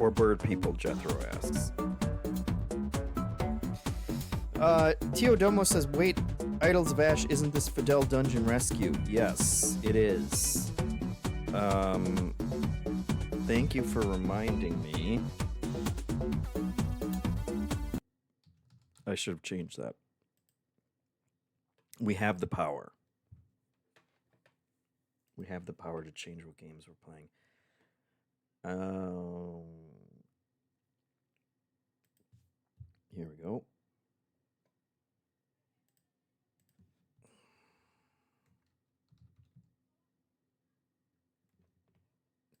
Or bird people, Jethro asks. Teodomo says, wait, Idols of Ash, isn't this Fidel Dungeon Rescue? Yes, it is. Thank you for reminding me. I should have changed that. We have the power. We have the power to change what games we're playing. Here we go.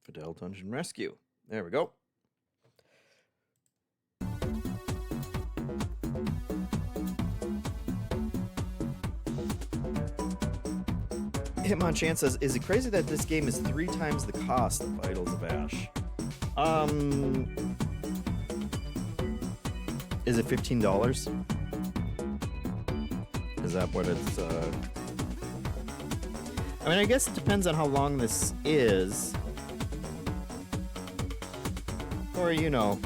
Fidel Dungeon Rescue. There we go. Hitmonchan says, is it crazy that this game is 3 times the cost of Idols of Ash? Is it $15? Is that what it's, I mean, I guess it depends on how long this is. Or, you know,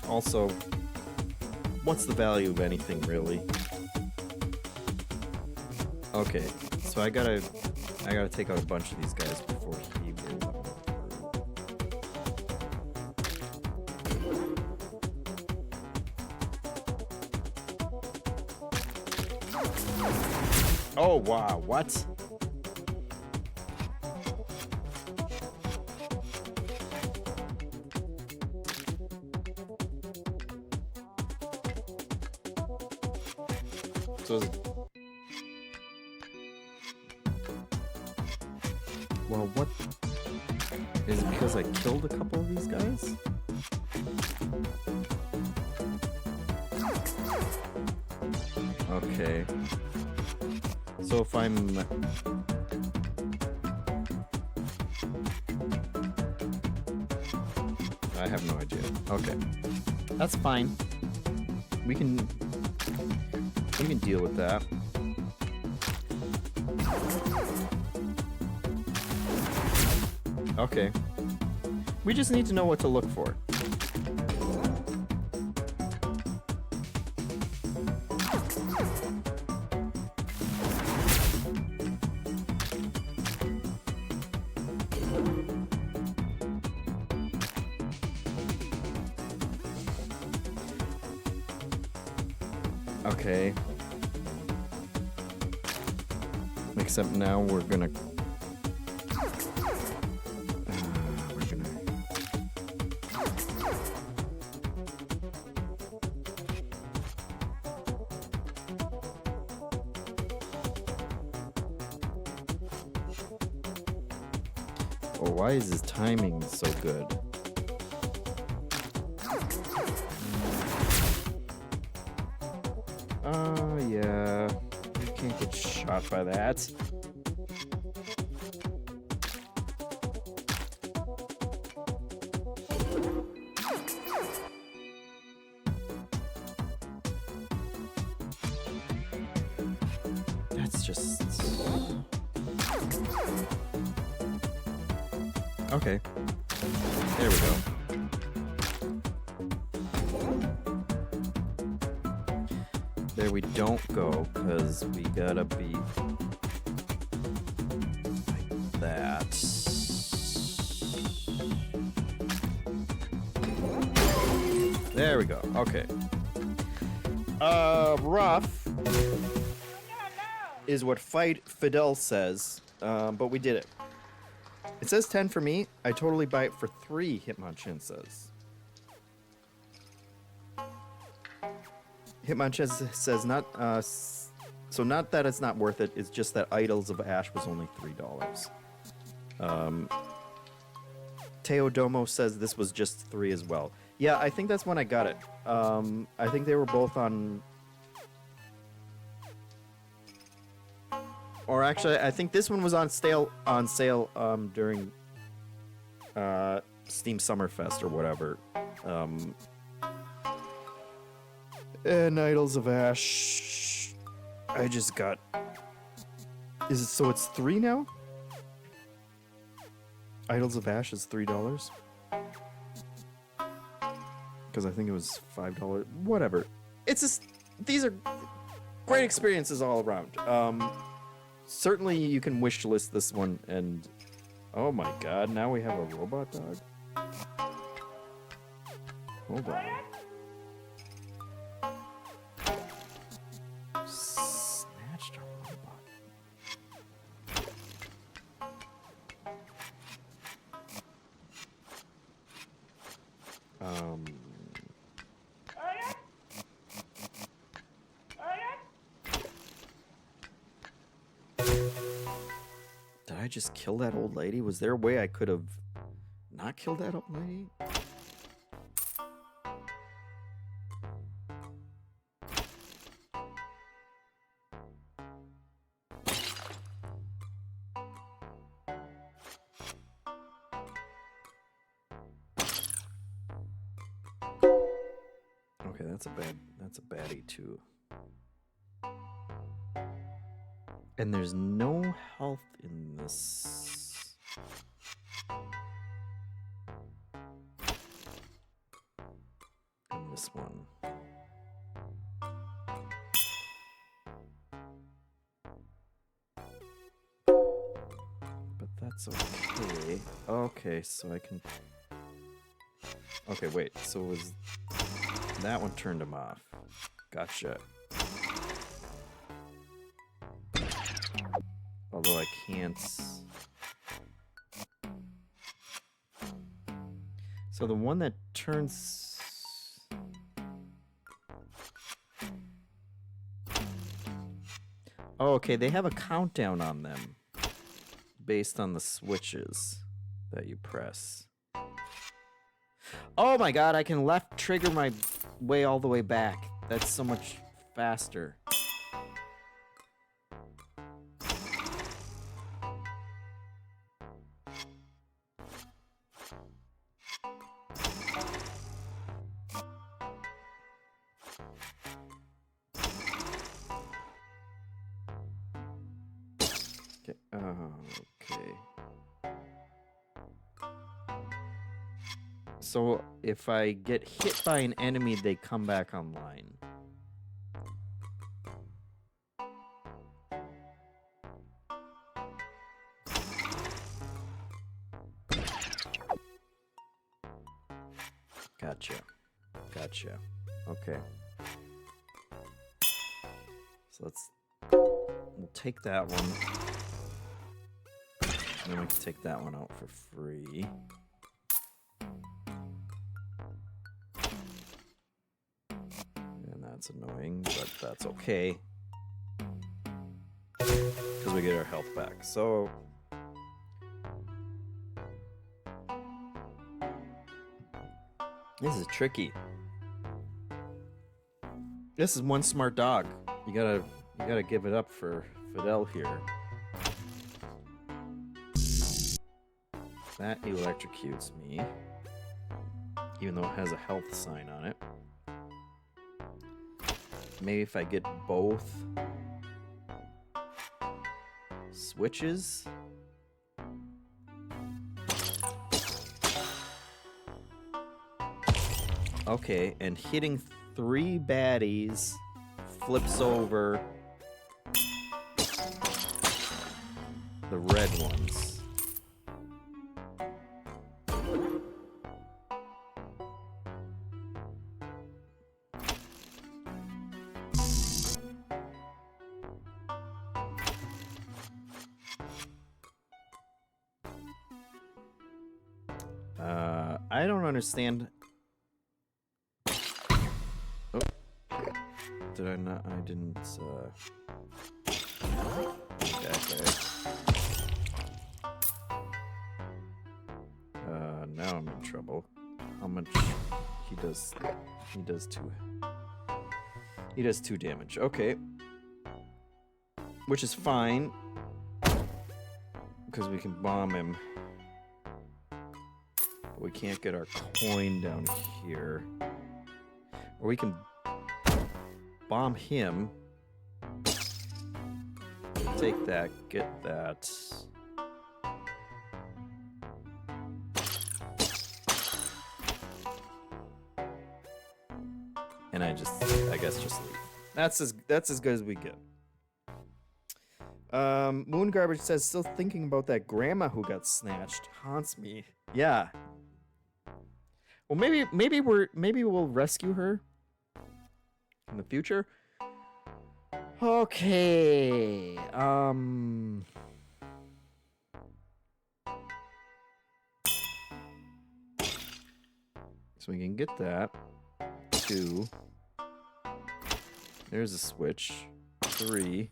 also, what's the value of anything, really? Okay, so I gotta take out a bunch of these guys before he will. Oh wow, what? So well, what? Is it because I killed a couple of these guys? Okay. So if I'm... I have no idea. Okay. That's fine. We can deal with that. Okay. We just need to know what to look for. Okay. Except now we're gonna... Oh, why is his timing so good? Yeah. You can't get shot by that. That's just... Okay. There we go. There we don't go, because we gotta be... like that. There we go. Okay. Rough is what Fidel says, but we did it. It says 10 for me. I totally buy it for 3, Hitmonchan says. Hitmonchan says not, so not that it's not worth it, it's just that Idols of Ash was only $3. Teodomo says this was just 3 as well. Yeah, I think that's when I got it. I think they were both on... Or actually, I think this one was on sale during Steam Summerfest or whatever. And Idols of Ash... I just got... Is it, so it's 3 now? Idols of Ash is $3? Because I think it was $5. Whatever. It's just... These are great experiences all around. Certainly you can wish list this one and... Oh my god, now we have a robot dog? Hold on. Snatched a robot. Did I just kill that old lady? Was there a way I could have not killed that old lady? Okay, that's a baddie too. And there's no health in this. In this one. But that's okay. Okay, so I can... Okay, wait, so was... That one turned him off. Gotcha. Although I can't... So the one that turns... Oh, okay, they have a countdown on them. Based on the switches that you press. Oh my god, I can left trigger my way all the way back. That's so much faster. Okay. So if I get hit by an enemy, they come back online. Gotcha. Gotcha. Okay. So we'll take that one. And then we can take that one out for free. And that's annoying, but that's okay. Because we get our health back. So... This is tricky. This is one smart dog. You gotta give it up for Fidel here. That electrocutes me, even though it has a health sign on it. Maybe if I get both. switches. Okay, and hitting 3 baddies flips over the red ones. I don't understand. Oh, did I not? I didn't. Okay. Now I'm in trouble. How much he does? He does 2. He does 2 damage. Okay, which is fine because we can bomb him. But we can't get our coin down here. Or we can bomb him. Take that, get that. And I guess just leave. That's as good as we get. Moon Garbage says, still thinking about that grandma who got snatched. Haunts me. Yeah. Well, maybe we'll rescue her in the future. Okay. So we can get that. 2. There's a switch. 3.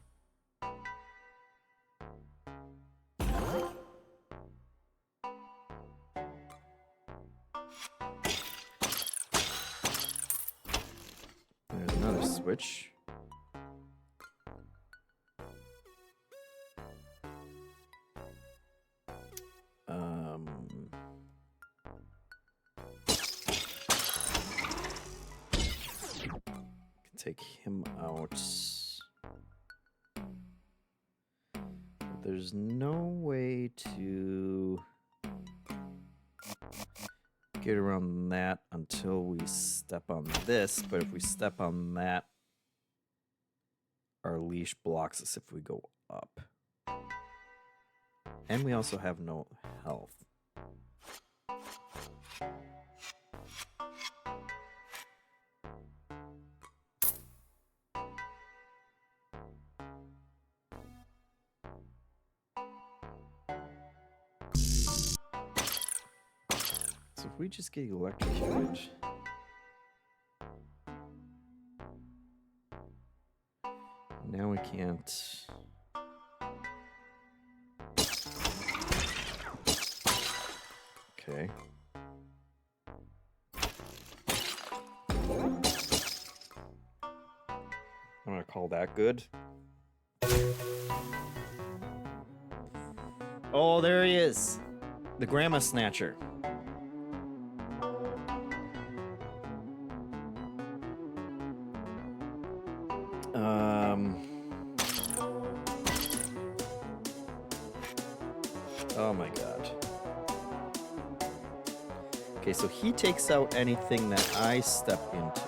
There's another switch. Take him out. But there's no way to get around that until we step on this. But if we step on that, our leash blocks us if we go up. And we also have no health. So if we just get electrocuted, now we can't. Okay. I'm gonna call that good. Oh, there he is. The Grandma Snatcher. Oh my god. Okay, so he takes out anything that I step into.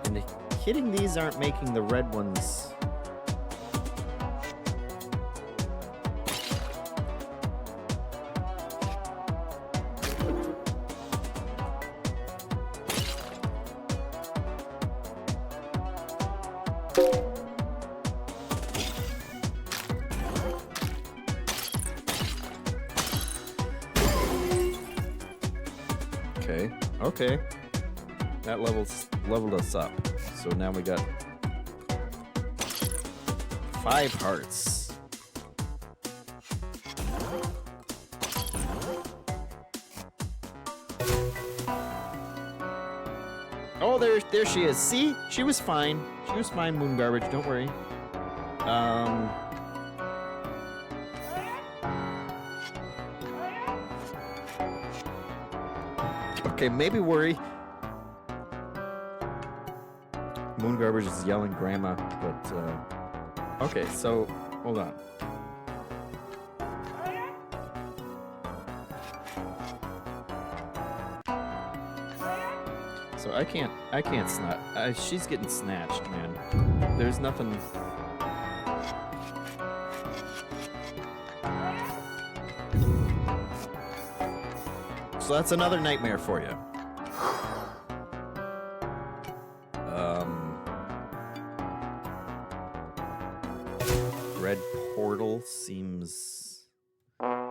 And hitting these aren't making the red ones. Okay, that leveled us up. So now we got 5 hearts. Oh, there she is. See, she was fine. She was fine, Moon Garbage. Don't worry. Okay, maybe worry. Moon Garbage is yelling grandma, but okay, so hold on. So I can't she's getting snatched, man. There's nothing. So that's another nightmare for you. Red portal seems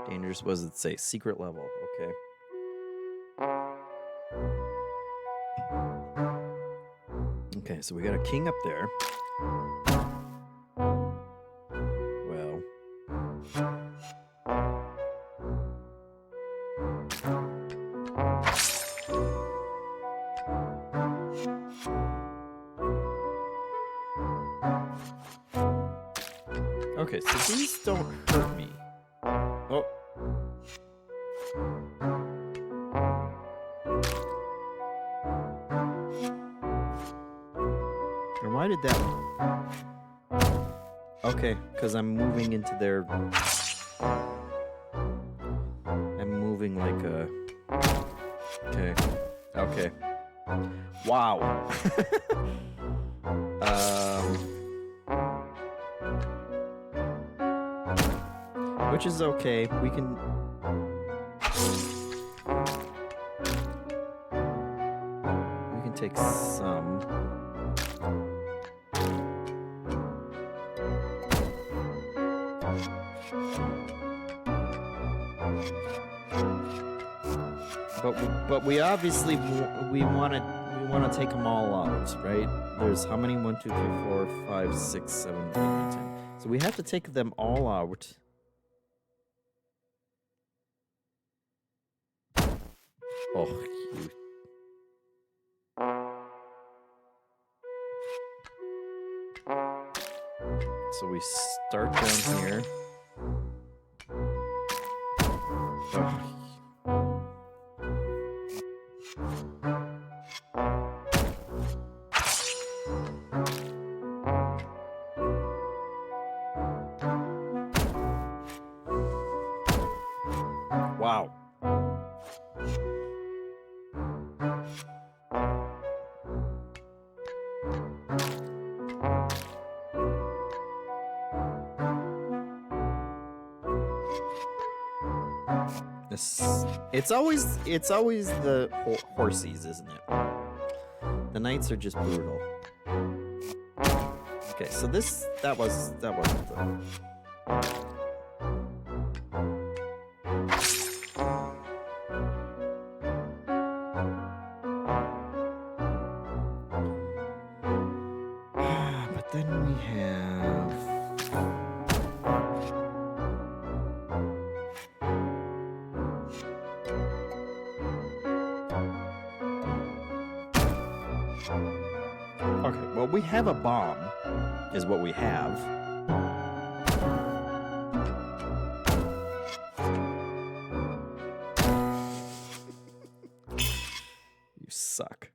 dangerous. What does it say? Secret level. Okay. Okay, so we got a king up there. Well. Okay, so these don't hurt me. Oh. And why did that one? Okay, because I'm moving into their... I'm moving like a... Okay. Okay. Wow. Which is okay. We can... We can take some. But we obviously we want to take them all out, right? There's how many? 1, 2, 3, 4, 5, 6, 7, 8, 9, 10. So we have to take them all out. Oh, you. So we start down here. Oh. Wow. It's always the horsies, isn't it? The knights are just brutal. Okay, so that wasn't the... But then we have... Okay, well, we have a bomb, is what we have. You suck.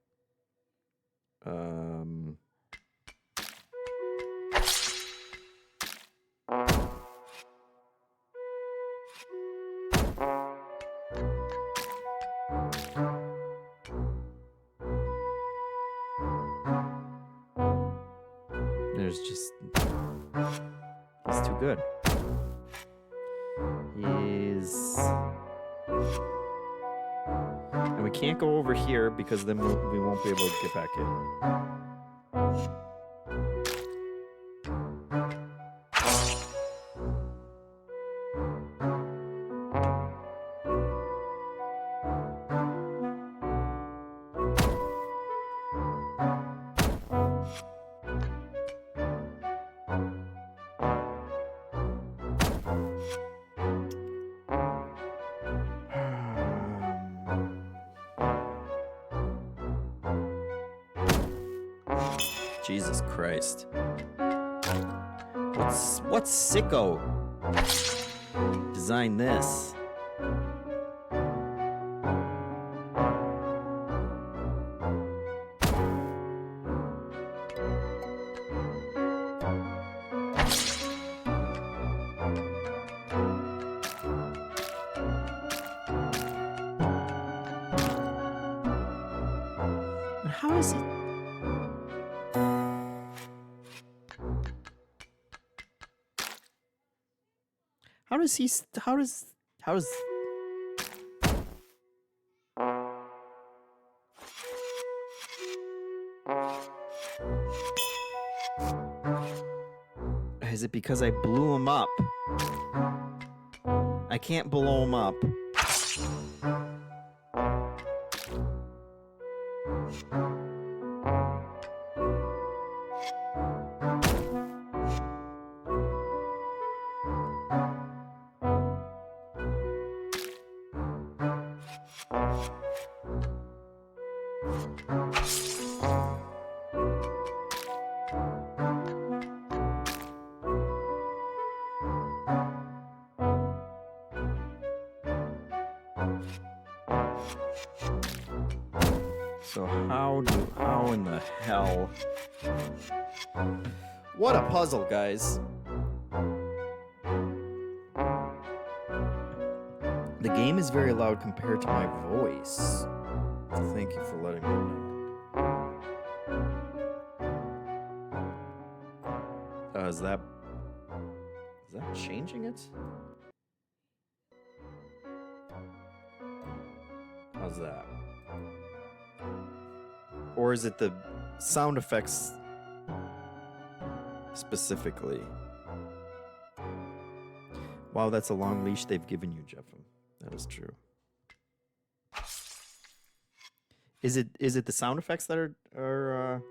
There's just... He's too good. And we can't go over here because then we won't be able to get back in. Jesus Christ. What sicko designed this? How is it? How does he? How does? Is it because I blew him up? I can't blow him up. So how in the hell? What a puzzle, guys. The game is very loud compared to my voice. Thank you for letting me know. Is that changing it? How's that? Or is it the sound effects specifically? Wow, that's a long leash they've given you, JeffM. That is true. Is it the sound effects that are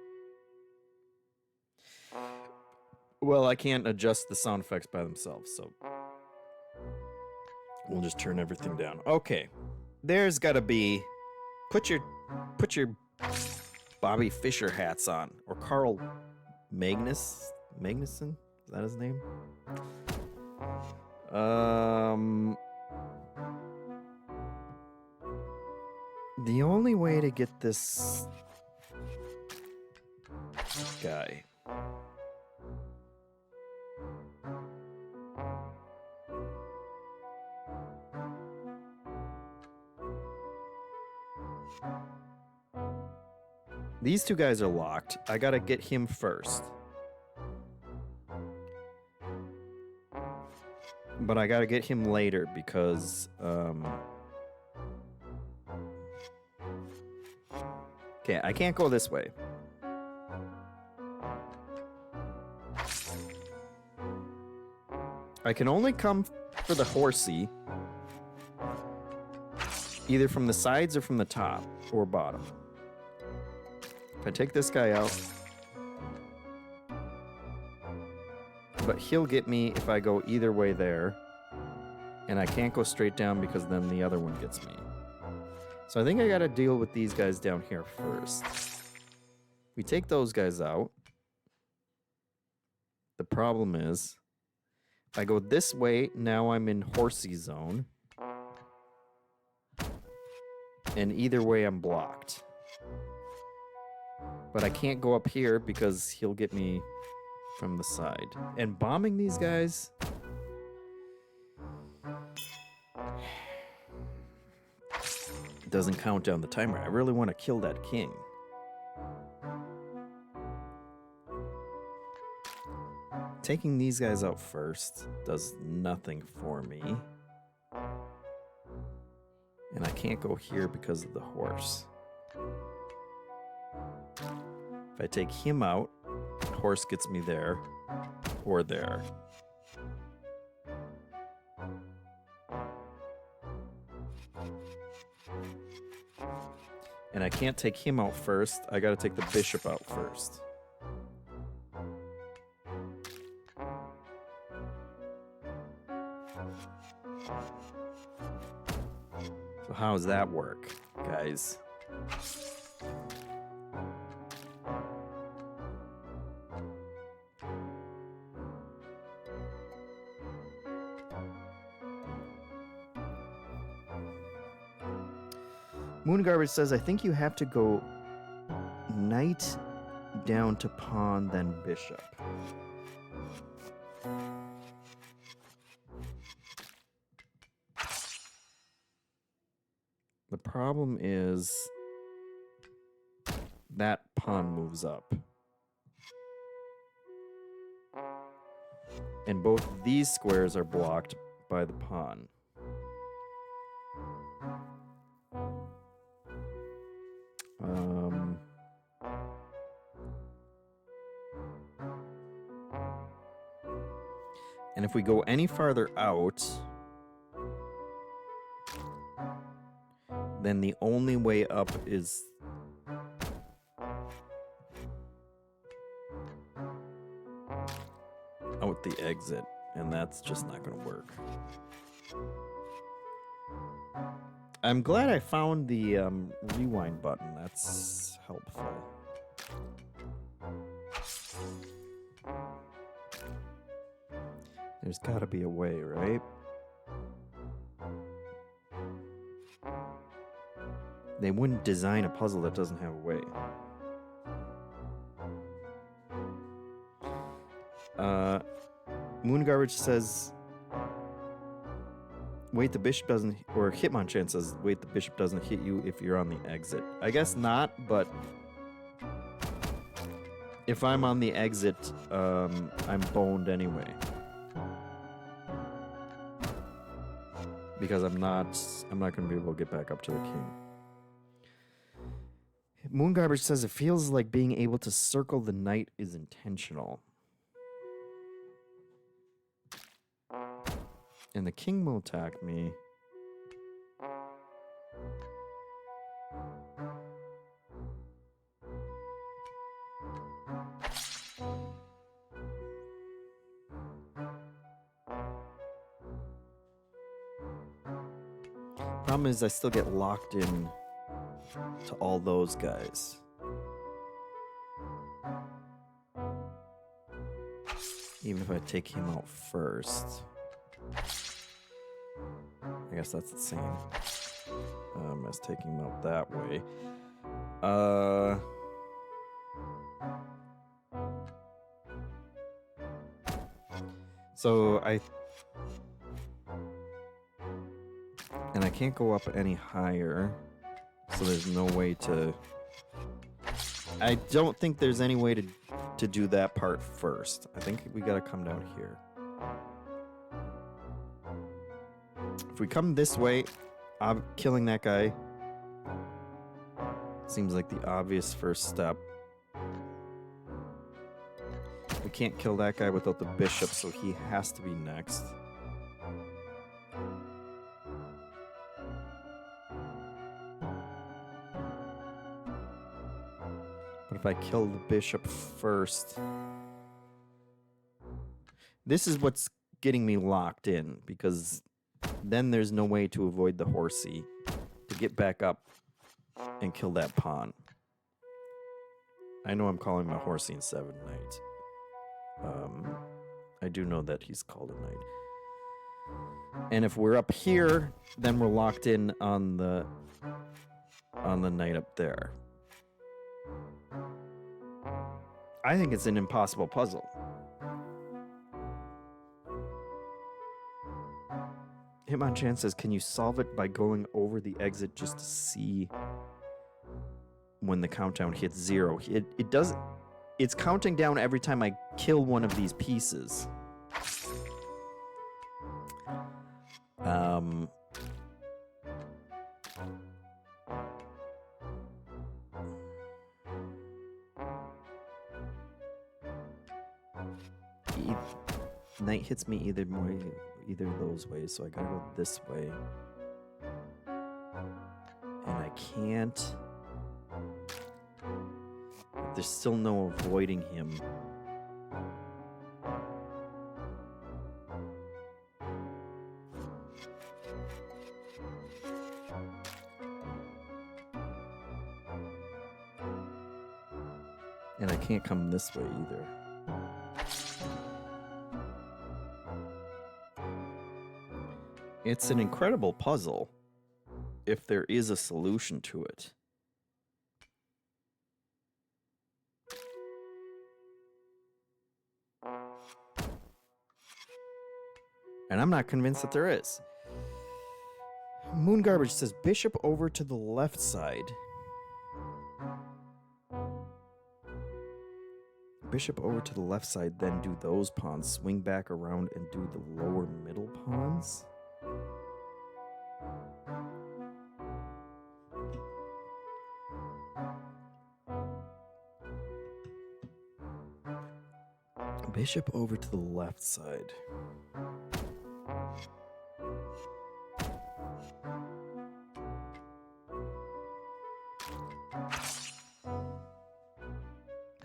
well, I can't adjust the sound effects by themselves, so we'll just turn everything down. Okay. There's gotta be put your Bobby Fischer hats on, or Carl Magnuson? Is that his name? The only way to get this guy. These two guys are locked. I gotta get him first. But I gotta get him later because, okay, I can't go this way. I can only come for the horsey, either from the sides or from the top or bottom. If I take this guy out, but he'll get me if I go either way there, and I can't go straight down because then the other one gets me. So I think I gotta deal with these guys down here first. We take those guys out. The problem is, if I go this way, now I'm in horsey zone. And either way I'm blocked. But I can't go up here because he'll get me from the side. And bombing these guys... doesn't count down the timer. I really want to kill that king. Taking these guys out first does nothing for me. And I can't go here because of the horse. If I take him out, the horse gets me there or there. And I can't take him out first. I gotta take the bishop out first. So how does that work, guys? Moon Garbage says, I think you have to go knight down to pawn, then bishop. The problem is that pawn moves up. And both these squares are blocked by the pawn. And if we go any farther out, then the only way up is out the exit, and that's just not going to work. I'm glad I found the rewind button. That's helpful. There's got to be a way, right? They wouldn't design a puzzle that doesn't have a way. Moon Garbage says, wait, the bishop doesn't, or Hitmonchan says, wait, the bishop doesn't hit you if you're on the exit. I guess not, but if I'm on the exit, I'm boned anyway. Because I'm not going to be able to get back up to the king. Moon Garbage says it feels like being able to circle the knight is intentional. And the king will attack me. Problem is I still get locked in to all those guys. Even if I take him out first. I guess that's the same as taking him out that way. So I can't go up any higher, so there's no way to... I don't think there's any way to do that part first. I think we gotta come down here. If we come this way, killing that guy seems like the obvious first step. We can't kill that guy without the bishop, so he has to be next. But if I kill the bishop first... This is what's getting me locked in, because then there's no way to avoid the horsey to get back up and kill that pawn. I know I'm calling him a horsey instead of a knight. I do know that he's called a knight. And if we're up here, then we're locked in on the knight up there. I think it's an impossible puzzle. Hitmonchan says, can you solve it by going over the exit just to see when the countdown hits 0? It doesn't. It's counting down every time I kill one of these pieces. Knight hits me either of those ways, so I gotta go this way. And I can't... There's still no avoiding him. And I can't come this way either. It's an incredible puzzle, if there is a solution to it. And I'm not convinced that there is. Moon Garbage says, bishop over to the left side. Bishop over to the left side, then do those pawns. Swing back around and do the lower middle pawns. Bishop over to the left side.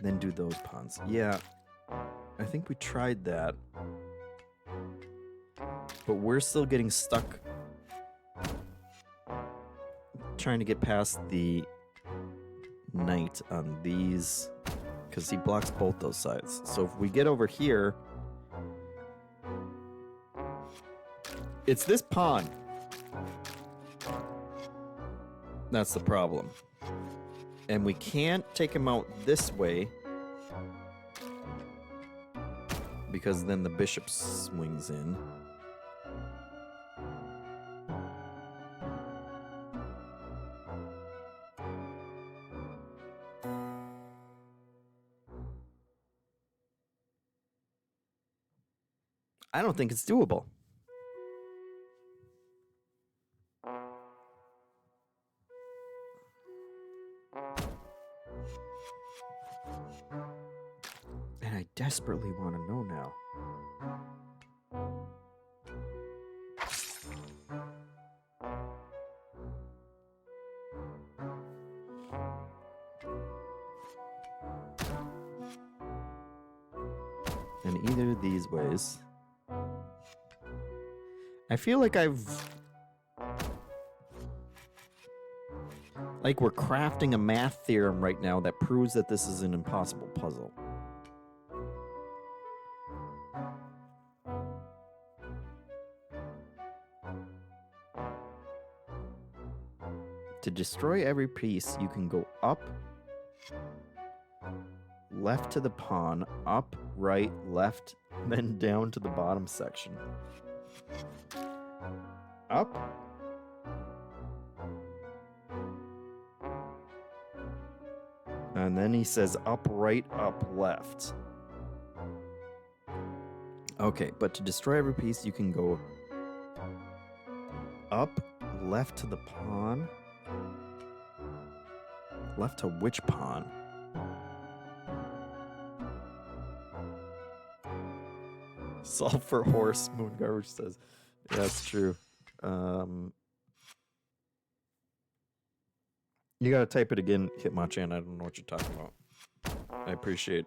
Then do those pawns. Yeah, I think we tried that. But we're still getting stuck trying to get past the knight on these, because he blocks both those sides. So if we get over here, it's this pawn. That's the problem. And we can't take him out this way because then the bishop swings in. I don't think it's doable. And I desperately want to know now. In either of these ways, I feel like we're crafting a math theorem right now that proves that this is an impossible puzzle. To destroy every piece, you can go up, left to the pawn, up, right, left, then down to the bottom section. Up. And then he says up, right, up, left. Okay, but to destroy every piece, you can go up, left to the pawn. Left to which pawn? Solve for horse, Moon Garbage says. Yeah, that's true. You gotta type it again, Hitmonchan. I don't know what you're talking about. I appreciate.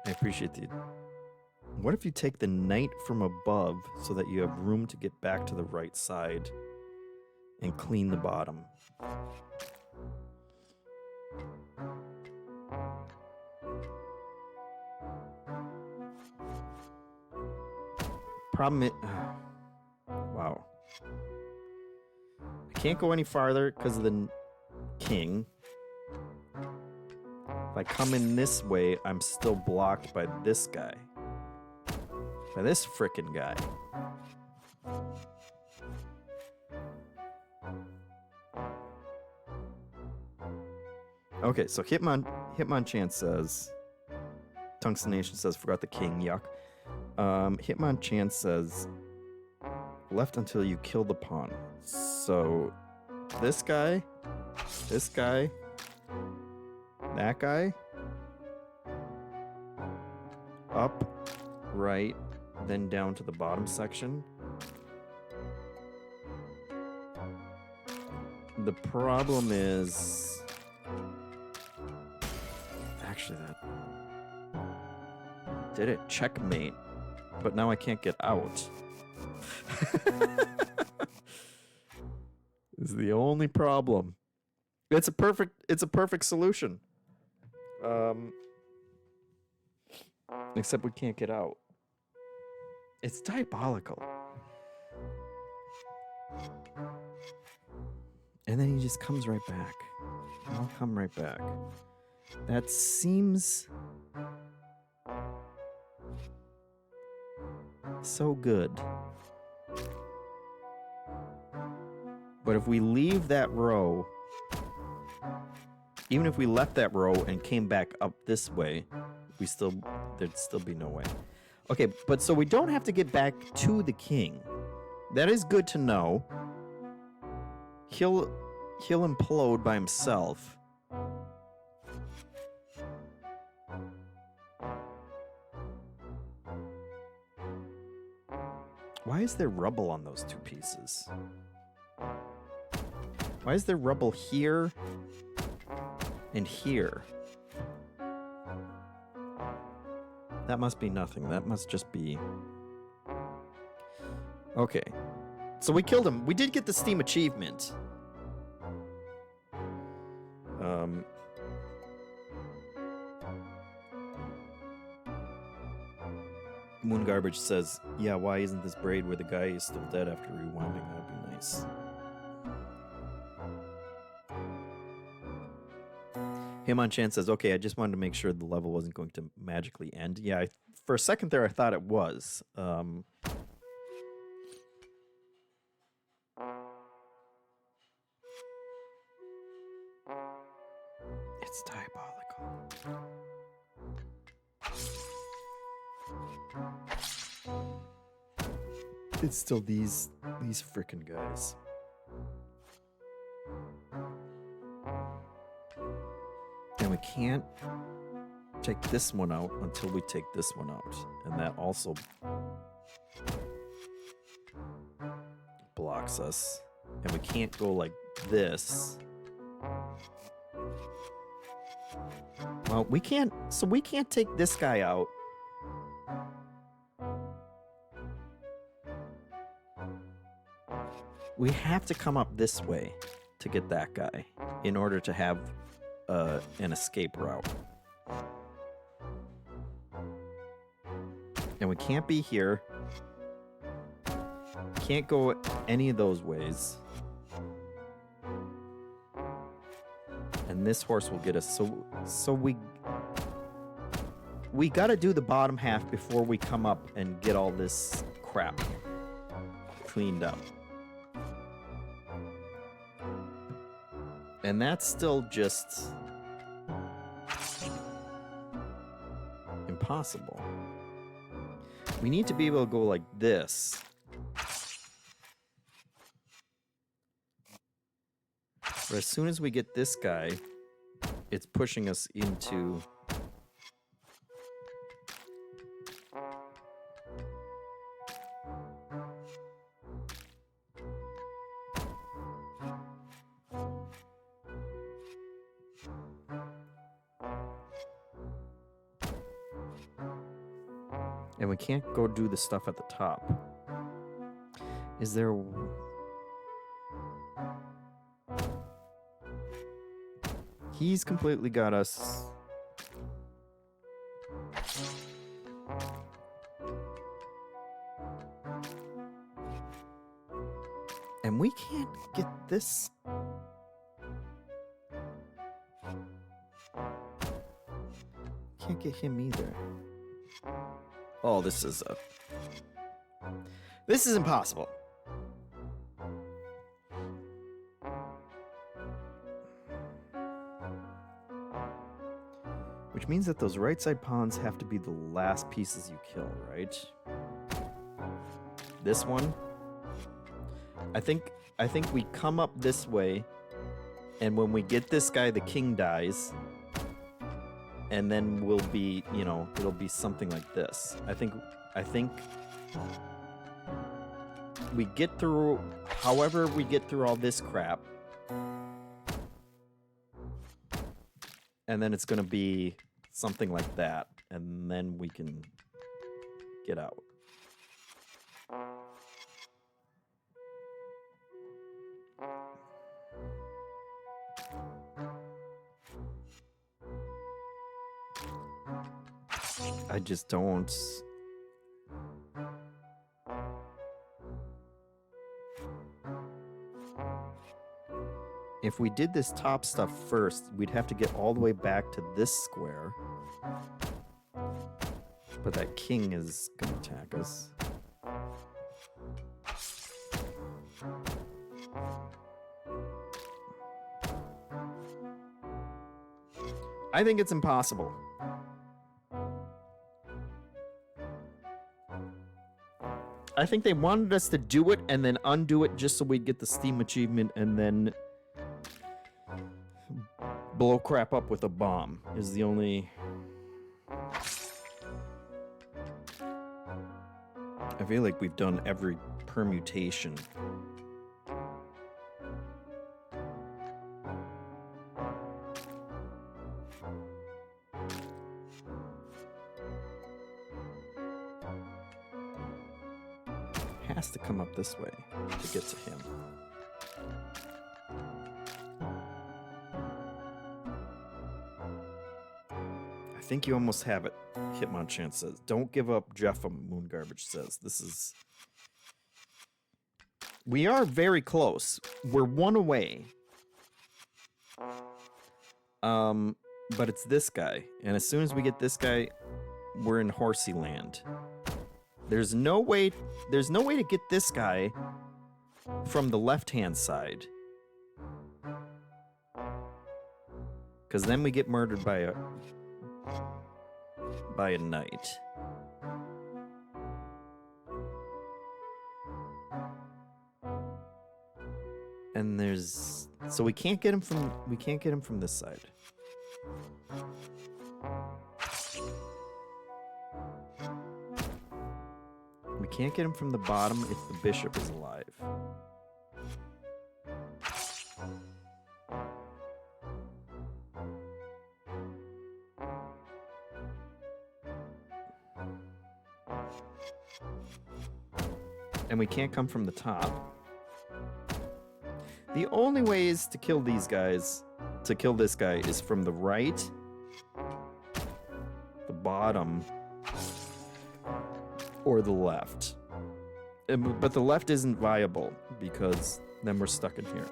the... What if you take the knight from above so that you have room to get back to the right side and clean the bottom? Problem is... wow. I can't go any farther because of the king. If I come in this way, I'm still blocked by this guy. By this frickin' guy. Okay, so Hitmonchan says... Tungsten Nation says, forgot the king, yuck. Hitmonchan says, left until you kill the pawn. So, this guy, that guy, up, right, then down to the bottom section. The problem is... Actually, that... did it. Checkmate. But now I can't get out. This is the only problem. It's a perfect solution. Except we can't get out. It's diabolical. And then he just comes right back. I'll come right back. That seems so good. But if we leave that row, Even if we left that row and came back up this way, there'd still be no way. Okay, but so we don't have to get back to the king. That is good to know. He'll implode by himself. Why is there rubble on those two pieces? Why is there rubble here and here? That must be nothing. That must just be... Okay. So we killed him. We did get the Steam achievement. Moon Garbage says, yeah, why isn't this braid where the guy is still dead after rewinding? That'd be nice. Hitmonchan says, okay, I just wanted to make sure the level wasn't going to magically end. Yeah, for a second there I thought it was. It's diabolical. It's still these frickin' guys. And we can't take this one out until we take this one out. And that also blocks us. And we can't go like this. Well, we can't take this guy out. We have to come up this way to get that guy in order to have an escape route. And we can't be here. Can't go any of those ways. And this horse will get us. So we gotta do the bottom half before we come up and get all this crap cleaned up. And that's still just impossible. We need to be able to go like this. But as soon as we get this guy, it's pushing us into... And we can't go do the stuff at the top. Is there... He's completely got us... And we can't get this... Can't get him either. Oh, this is impossible. Which means that those right side pawns have to be the last pieces you kill, right? This one. I think we come up this way, and when we get this guy, the king dies. And then we'll be, you know, it'll be something like this. I think we get through, however we get through all this crap. And then it's gonna be something like that. And then we can get out. I just don't. If we did this top stuff first, we'd have to get all the way back to this square. But that king is gonna attack us. I think it's impossible. I think they wanted us to do it and then undo it just so we'd get the Steam achievement and then blow crap up with a bomb is the only... I feel like we've done every permutation. Has to come up this way to get to him. I think you almost have it, Hitmonchan says. Don't give up, JeffM, Moon Garbage says. This is... We are very close. We're one away. But it's this guy. And as soon as we get this guy, we're in Horsey Land. There's no way to get this guy from the left-hand side. Because then we get murdered by a knight. And there's... So we can't get him from this side. We can't get him from the bottom if the bishop is alive. And we can't come from the top. The only ways to kill these guys, to kill this guy, is from the right, the bottom, or the left. But the left isn't viable because then we're stuck in here.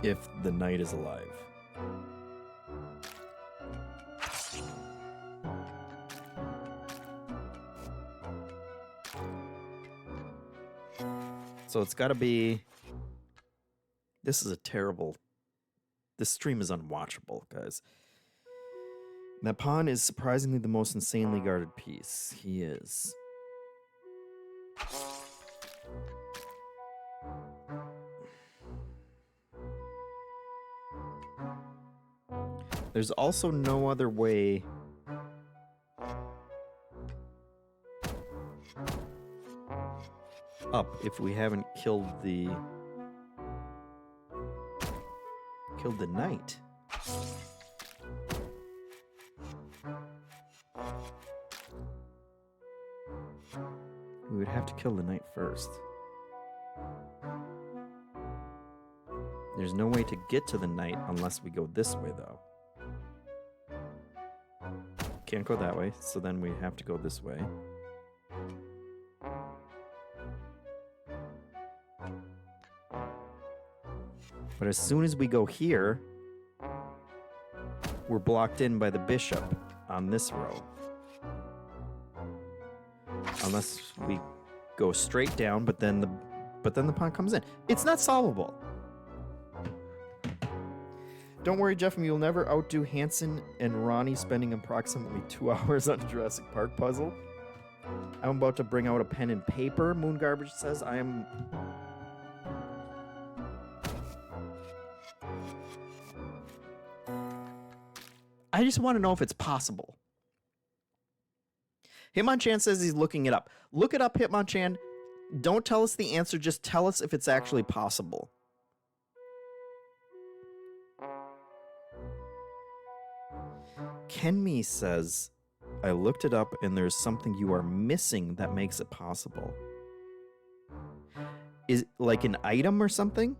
If the knight is alive. So it's got to be... This is a terrible... This stream is unwatchable, guys. That pawn is surprisingly the most insanely guarded piece. He is. There's also no other way up if we haven't killed the knight. We would have to kill the knight first. There's no way to get to the knight unless we go this way, though. Can't go that way, so then we have to go this way. But as soon as we go here, we're blocked in by the bishop on this row. Unless we go straight down, but then the pawn comes in. It's not solvable. Don't worry, JeffM, you'll never outdo Hanson and Ronnie spending approximately 2 hours on a Jurassic Park puzzle. I'm about to bring out a pen and paper, Moon Garbage says. I just want to know if it's possible. Hitmonchan says he's looking it up. Look it up, Hitmonchan. Don't tell us the answer, just tell us if it's actually possible. Kenmi says, I looked it up and there's something you are missing that makes it possible. Is it like an item or something?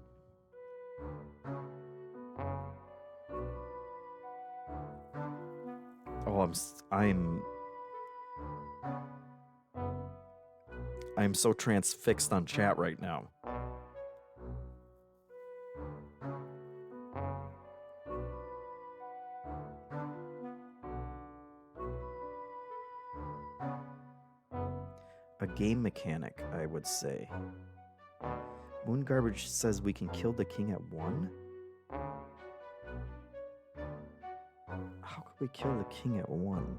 Oh, I'm so transfixed on chat right now. A game mechanic, I would say. Moon Garbage says we can kill the king at 1. we kill the king at 1?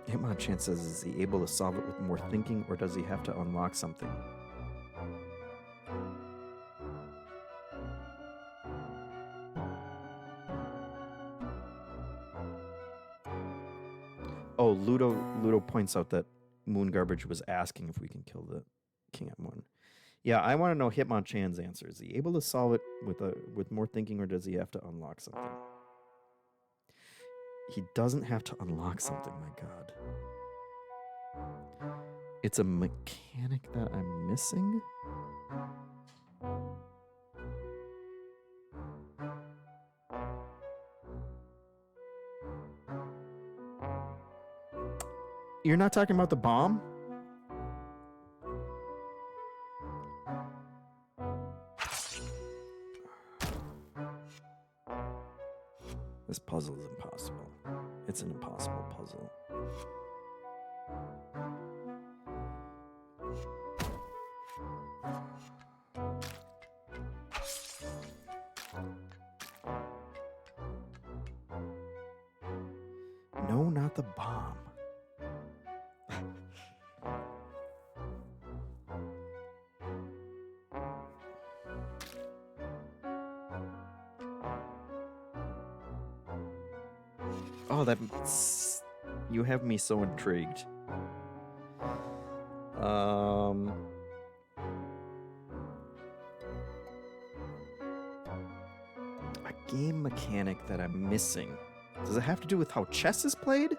Hitmonchan says, is he able to solve it with more thinking, or does he have to unlock something? Oh, Ludo points out that Moon Garbage was asking if we can kill the king at 1. Yeah, I want to know Hitmonchan's answer. Is he able to solve it with more thinking, or does he have to unlock something? He doesn't have to unlock something, my god. It's a mechanic that I'm missing? You're not talking about the bomb? This puzzle is impossible. It's an impossible puzzle. No, not the bomb. Oh, you have me so intrigued. A game mechanic that I'm missing. Does it have to do with how chess is played?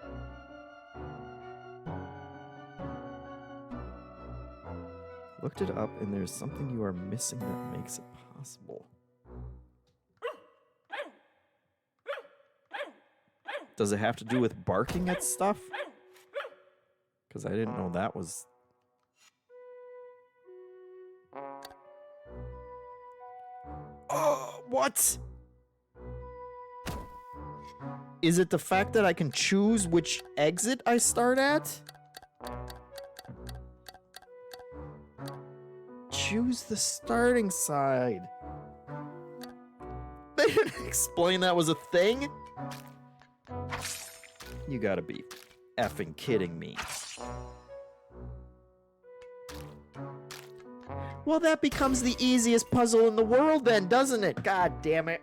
Looked it up, and there's something you are missing that makes it possible. Does it have to do with barking at stuff? Because I didn't know that was... Oh, what? Is it the fact that I can choose which exit I start at? Choose the starting side. They didn't explain that was a thing? You gotta be effing kidding me. Well, that becomes the easiest puzzle in the world then, doesn't it? God damn it.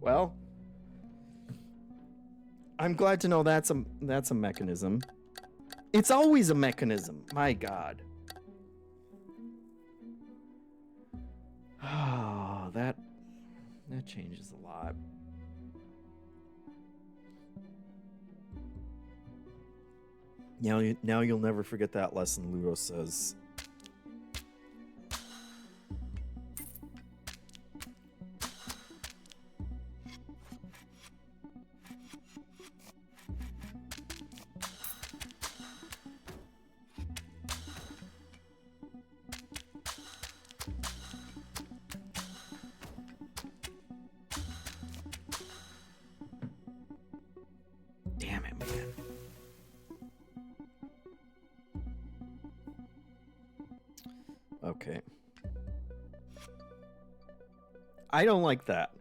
Well, I'm glad to know that's a mechanism. It's always a mechanism. My God. Oh, that changes a lot. Now you'll never forget that lesson, Ludo says. Damn it, man. Okay. I don't like that.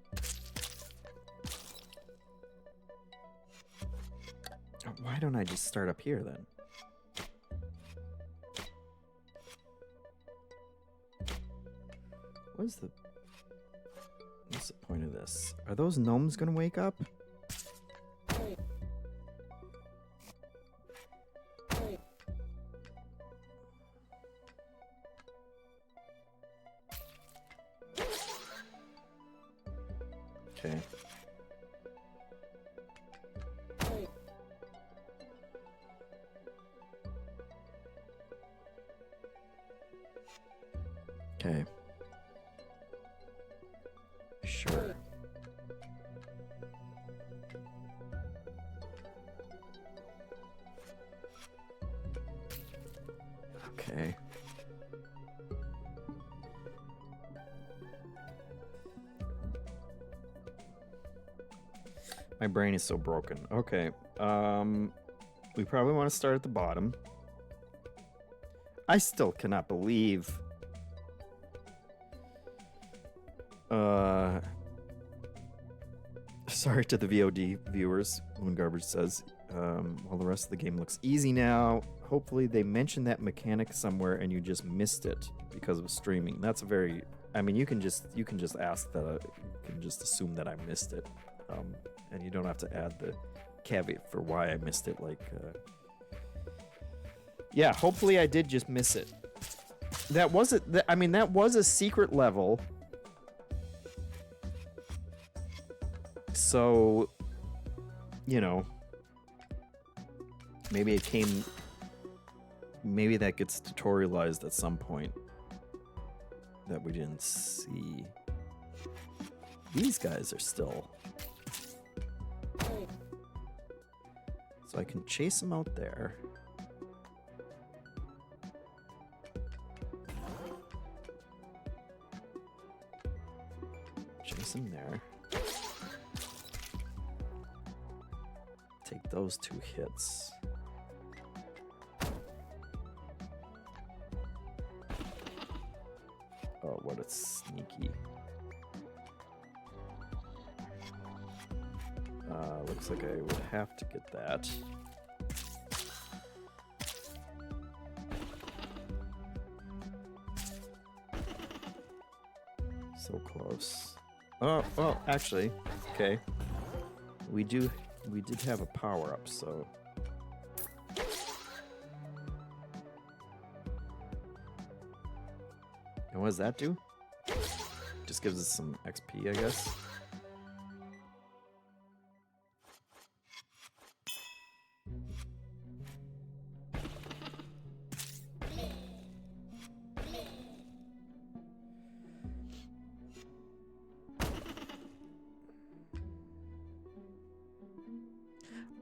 Why don't I just start up here then? What's the point of this? Are those gnomes gonna wake up? Okay. Okay. Sure. Okay. My brain is so broken. Okay. We probably want to start at the bottom. I still cannot believe... Sorry to the VOD viewers, when Garbage says. While the rest of the game looks easy now, hopefully they mentioned that mechanic somewhere and you just missed it because of streaming. That's a very... I mean, you can just ask that. You can just assume that I missed it. And you don't have to add the caveat for why I missed it. Like, yeah, hopefully I did just miss it. That wasn't... I mean, that was a secret level. So, you know, maybe it came... Maybe that gets tutorialized at some point that we didn't see. These guys are still... So I can chase them out there. Chase them there. Take those 2 hits. Oh, what a sneaky. Looks like I would have to get that. So close. Oh, well, actually, okay. We did have a power-up, so... And what does that do? Just gives us some XP, I guess.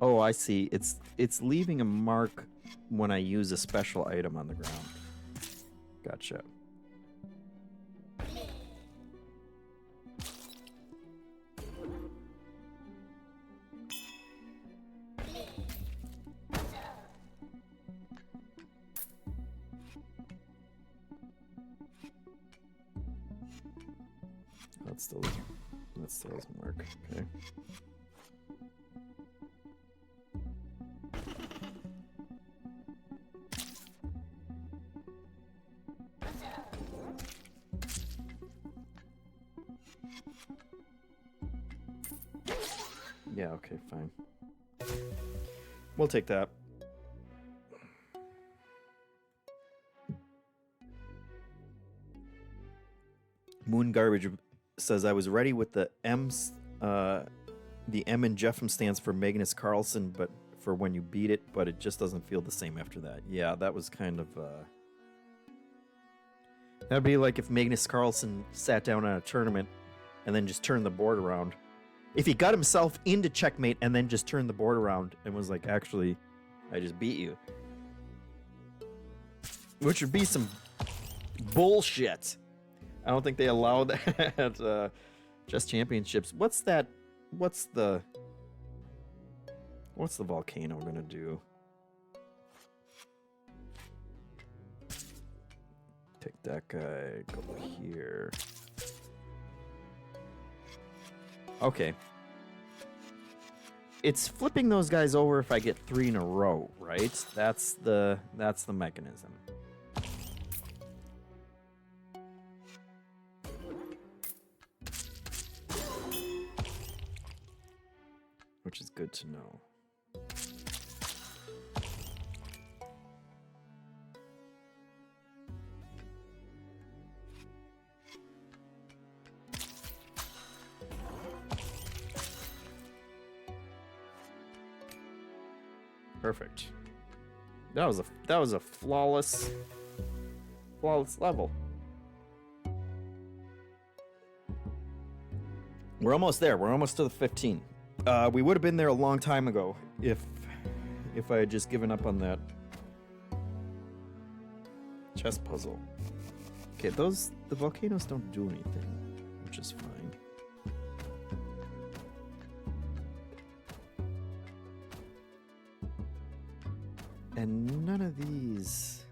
Oh, I see. It's leaving a mark when I use a special item on the ground. Gotcha. That still doesn't work. Okay. Yeah, okay, fine. We'll take that. Moon Garbage says, I was ready with the M's, the M in JeffM stands for Magnus Carlsen, but for when you beat it, but it just doesn't feel the same after that. Yeah, that was kind of, that'd be like if Magnus Carlsen sat down on a tournament and then just turned the board around. If he got himself into checkmate and then just turned the board around and was like, actually, I just beat you. Which would be some bullshit. I don't think they allow that at Chess Championships. What's that? What's the volcano gonna do? Take that guy, go here. Okay. It's flipping those guys over if I get 3 in a row, right? That's the mechanism. Which is good to know. Perfect. That was a flawless level. We're almost there. We're almost to the 15. We would have been there a long time ago if I had just given up on that chess puzzle. Okay, the volcanoes don't do anything, which is fine. And none of these...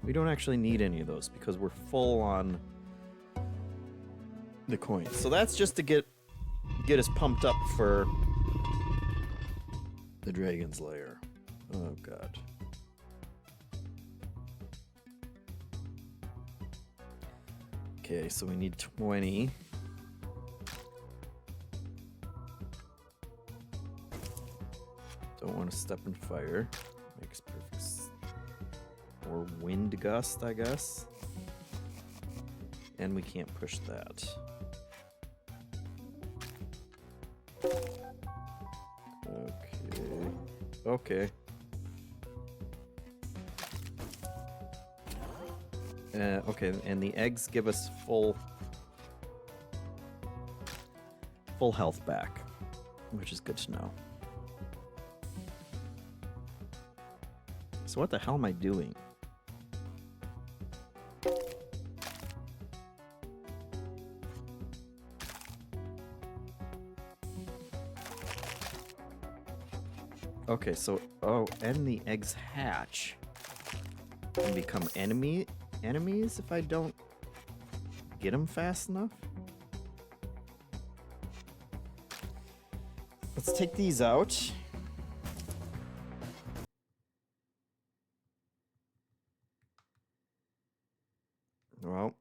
We don't actually need any of those because we're full on the coins. So that's just to get us pumped up for the Dragon's Lair. Oh, God. Okay, so we need 20. Don't want to step in fire. Makes perfect sense. Or wind gust, I guess. And we can't push that. Okay. Okay, and the eggs give us full health back, which is good to know. So what the hell am I doing? Okay, so and the eggs hatch and become enemies if I don't get them fast enough. Let's take these out. Well,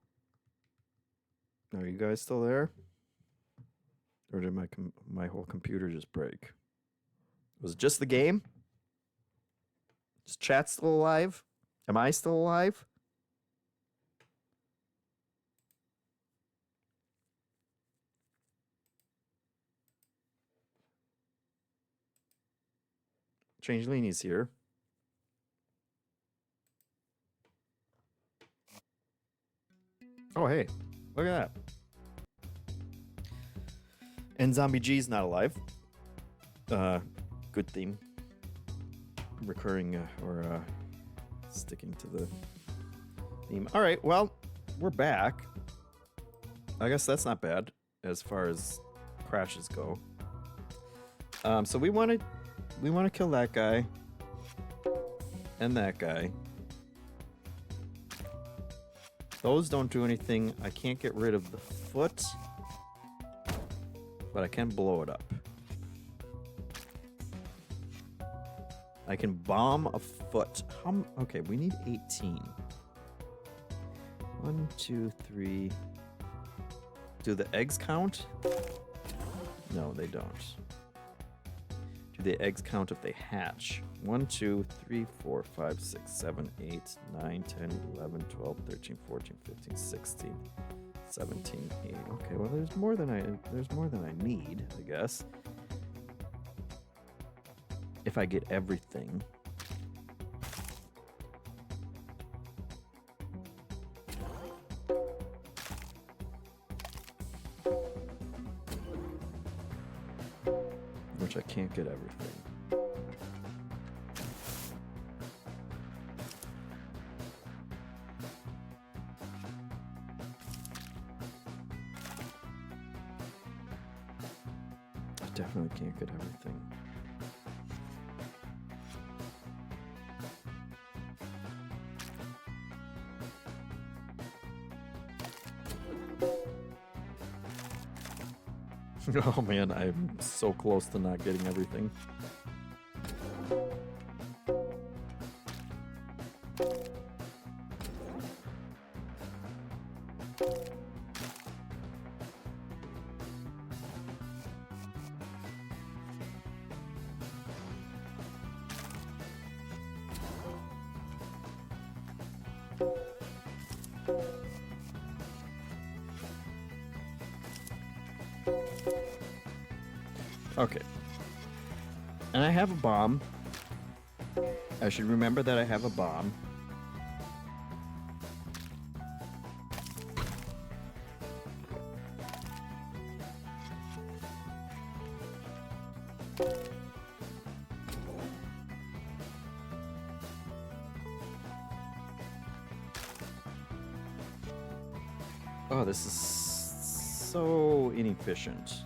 are you guys still there? Or did my whole computer just break? Was it just the game? Is chat still alive? Am I still alive? Changelini's here. Oh, hey. Look at that. And Zombie G's not alive. Good theme. Recurring or sticking to the theme. All right, well, we're back. I guess that's not bad as far as crashes go. So we want to kill that guy and that guy. Those don't do anything. I can't get rid of the foot, but I can blow it up. I can bomb a foot. Okay, we need 18. 1, 2, 3. Do the eggs count? No, they don't. Do the eggs count if they hatch? 1, 2, 3, 4, 5, 6, 7, 8, 9, 10, 11, 12, 13, 14, 15, 16, 17, 8. Okay, well there's more than I need, I guess. If I get everything. Which I can't get everything. I definitely can't get everything. Oh man, I'm so close to not getting everything. Okay. And I have a bomb. I should remember that I have a bomb. Oh, this is so inefficient.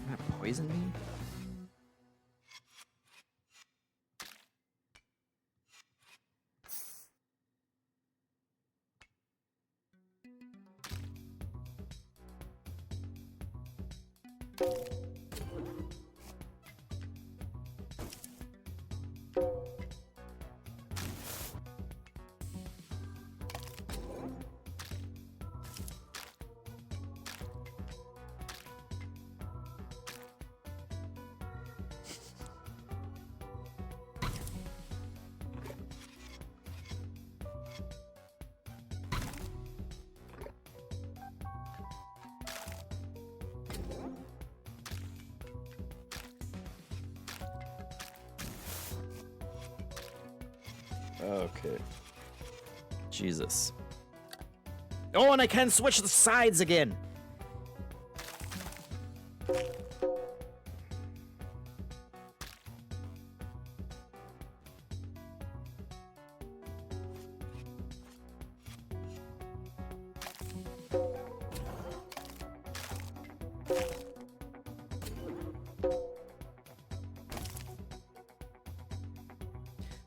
That poison me? Okay. Jesus. Oh, and I can switch the sides again.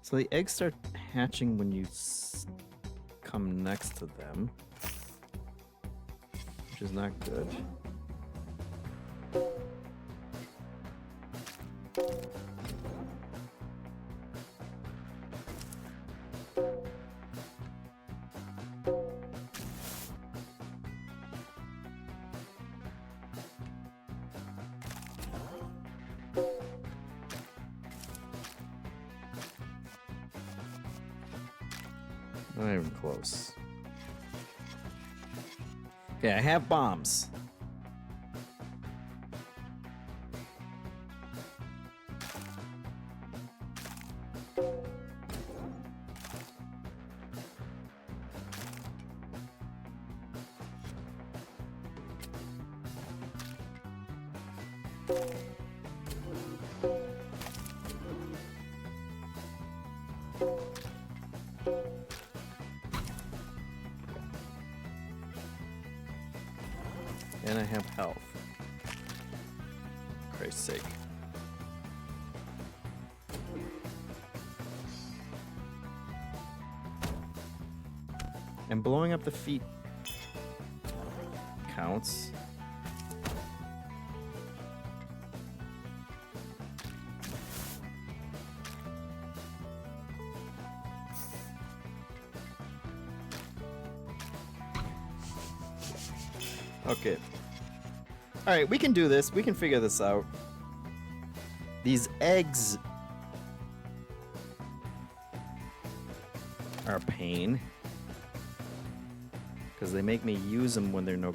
So the eggs start hatching when you come next to them, which is not good. Not even close. Okay, I have bombs. And I have health. For Christ's sake. And blowing up the feet counts. Okay. All right, we can do this. We can figure this out. These eggs are a pain because they make me use them when they're not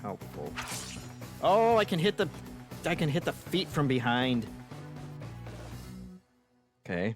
helpful. Oh, I can hit the feet from behind. Okay.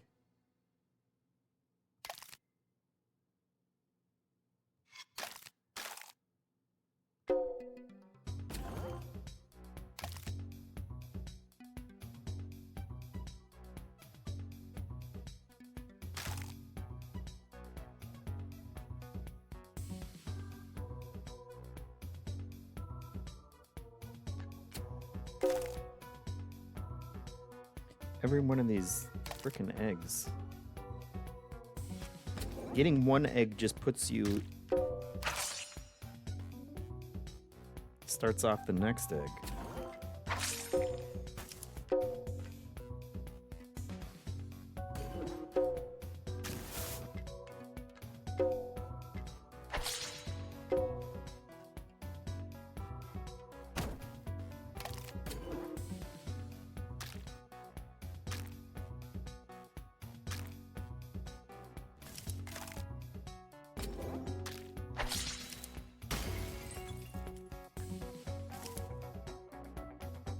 Every one of these frickin' eggs. Getting one egg just puts you... starts off the next egg.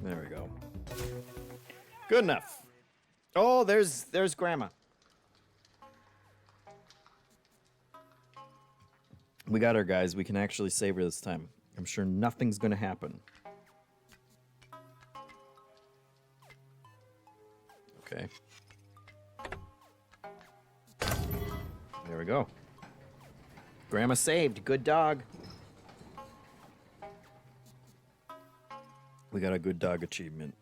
There we go. Good enough. Oh, there's Grandma. We got her, guys. We can actually save her this time. I'm sure nothing's gonna happen. Okay. There we go. Grandma saved. Good dog. We got a good dog achievement.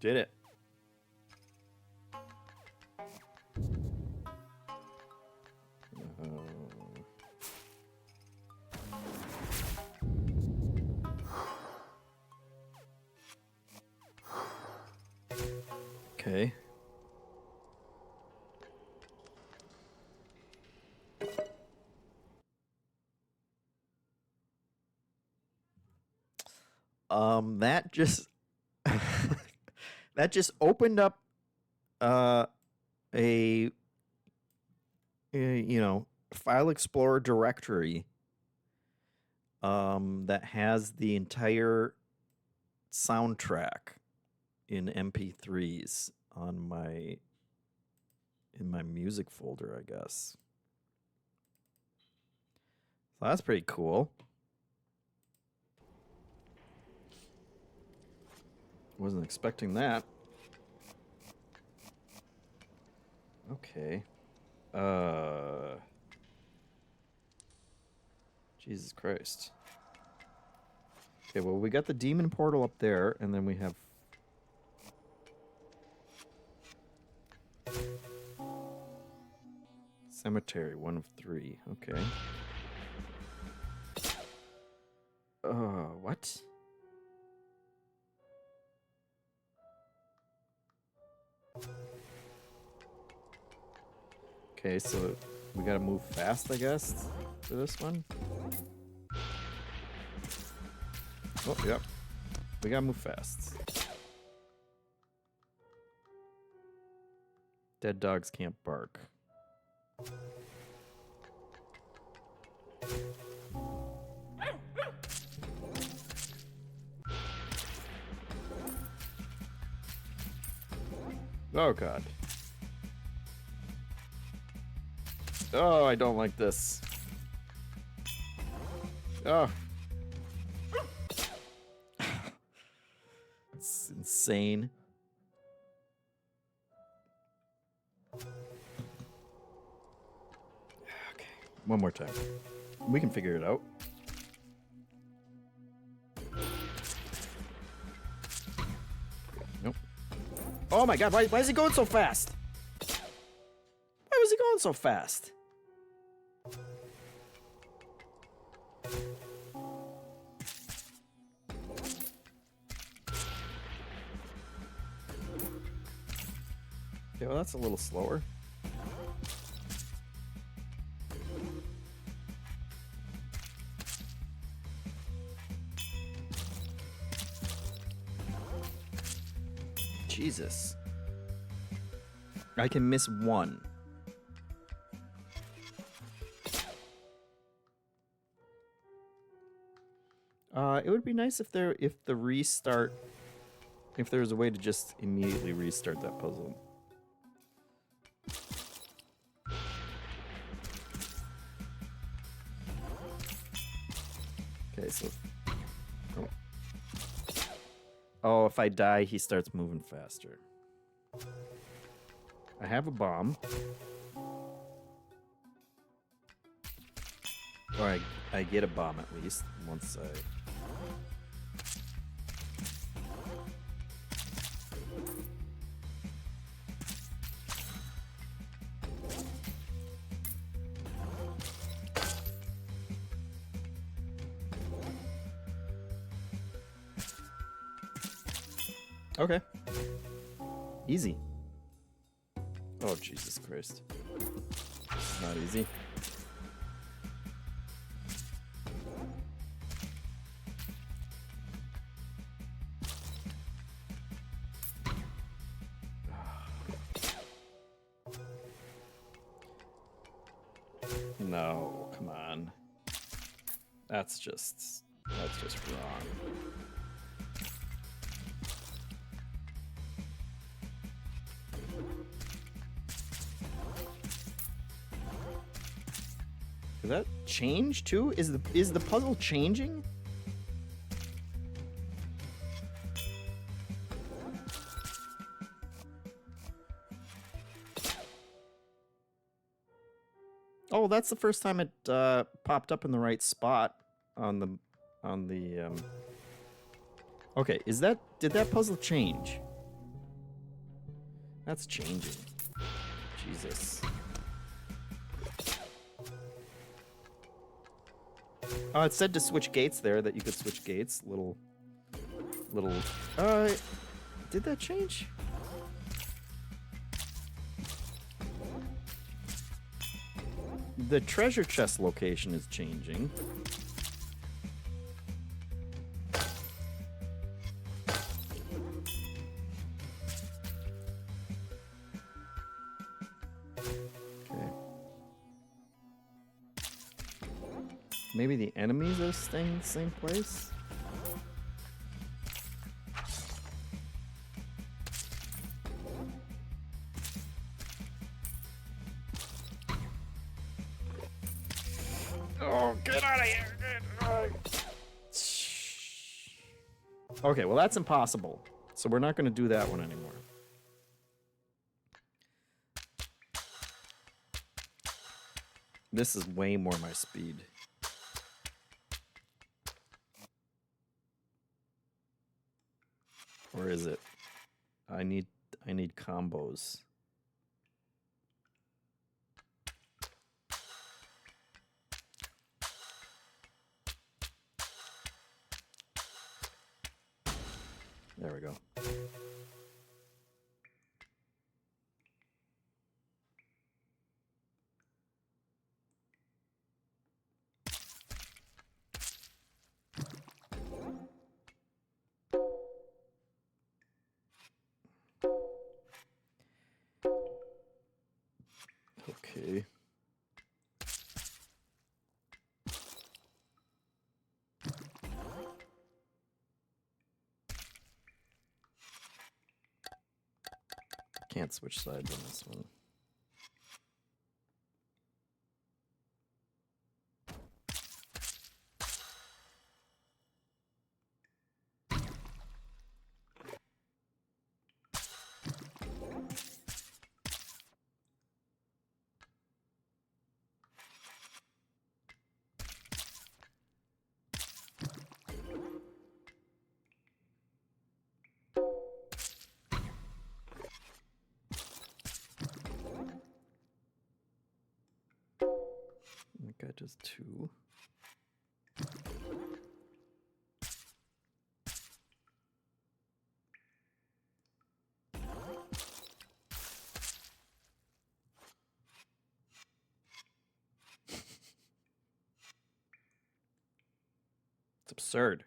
Did it. Okay. That just that just opened up a you know, file explorer directory that has the entire soundtrack in MP3s on in my music folder, I guess. So that's pretty cool. Wasn't expecting that. Okay. Jesus Christ. Okay, well, we got the demon portal up there, and then we have... Cemetery, 1 of 3. Okay. What? Okay, so we gotta move fast, I guess, for this one. Oh, yep. We gotta move fast. Dead dogs can't bark. Oh, God. Oh, I don't like this. Oh. It's insane. Okay. One more time. We can figure it out. Nope. Oh my God, why is he going so fast? Why was he going so fast? Okay, well, that's a little slower. Jesus. I can miss one. It would be nice if there was a way to just immediately restart that puzzle. Okay, so... Oh, if I die, he starts moving faster. I have a bomb. Or I get a bomb at least, once I... Okay. Easy. Oh, Jesus Christ. It's not easy. No, come on. That's just wrong. Did that change too? Is the puzzle changing? Oh, that's the first time it popped up in the right spot on the Okay, did that puzzle change? That's changing. Jesus. Oh, it said to switch gates there, that you could switch gates. Little. Did that change? The treasure chest location is changing. Okay. Maybe the enemies are staying in the same place? Oh, get out of here! Okay, well that's impossible. So we're not going to do that one anymore. This is way more my speed. Or is it? I need combos. There we go. Okay. Can't switch sides on this one. I got just two. It's absurd.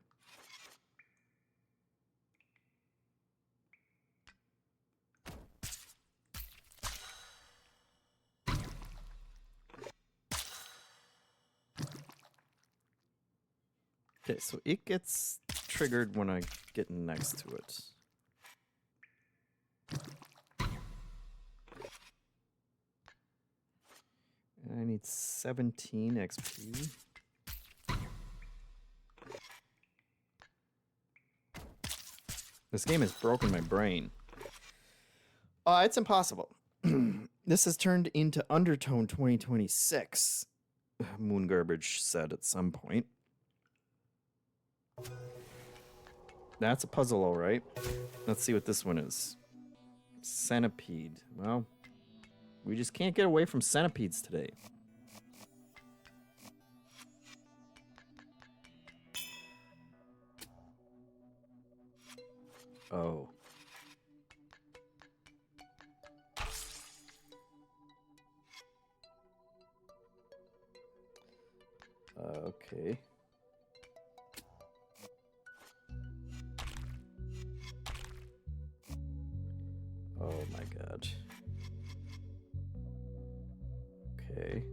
Okay, so it gets triggered when I get next to it. And I need 17 XP. This game has broken my brain. It's impossible. This has turned into Undertone 2026, Moon Garbage said at some point. That's a puzzle, all right. Let's see what this one is. Centipede. Well, we just can't get away from centipedes today. Oh. Okay. Oh my god. Okay.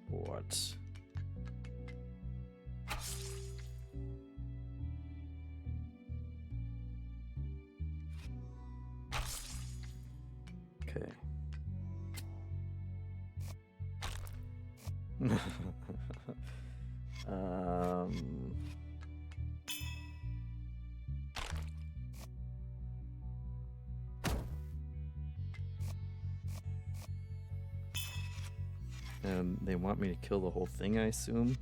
What? Okay. And they want me to kill the whole thing, I assume.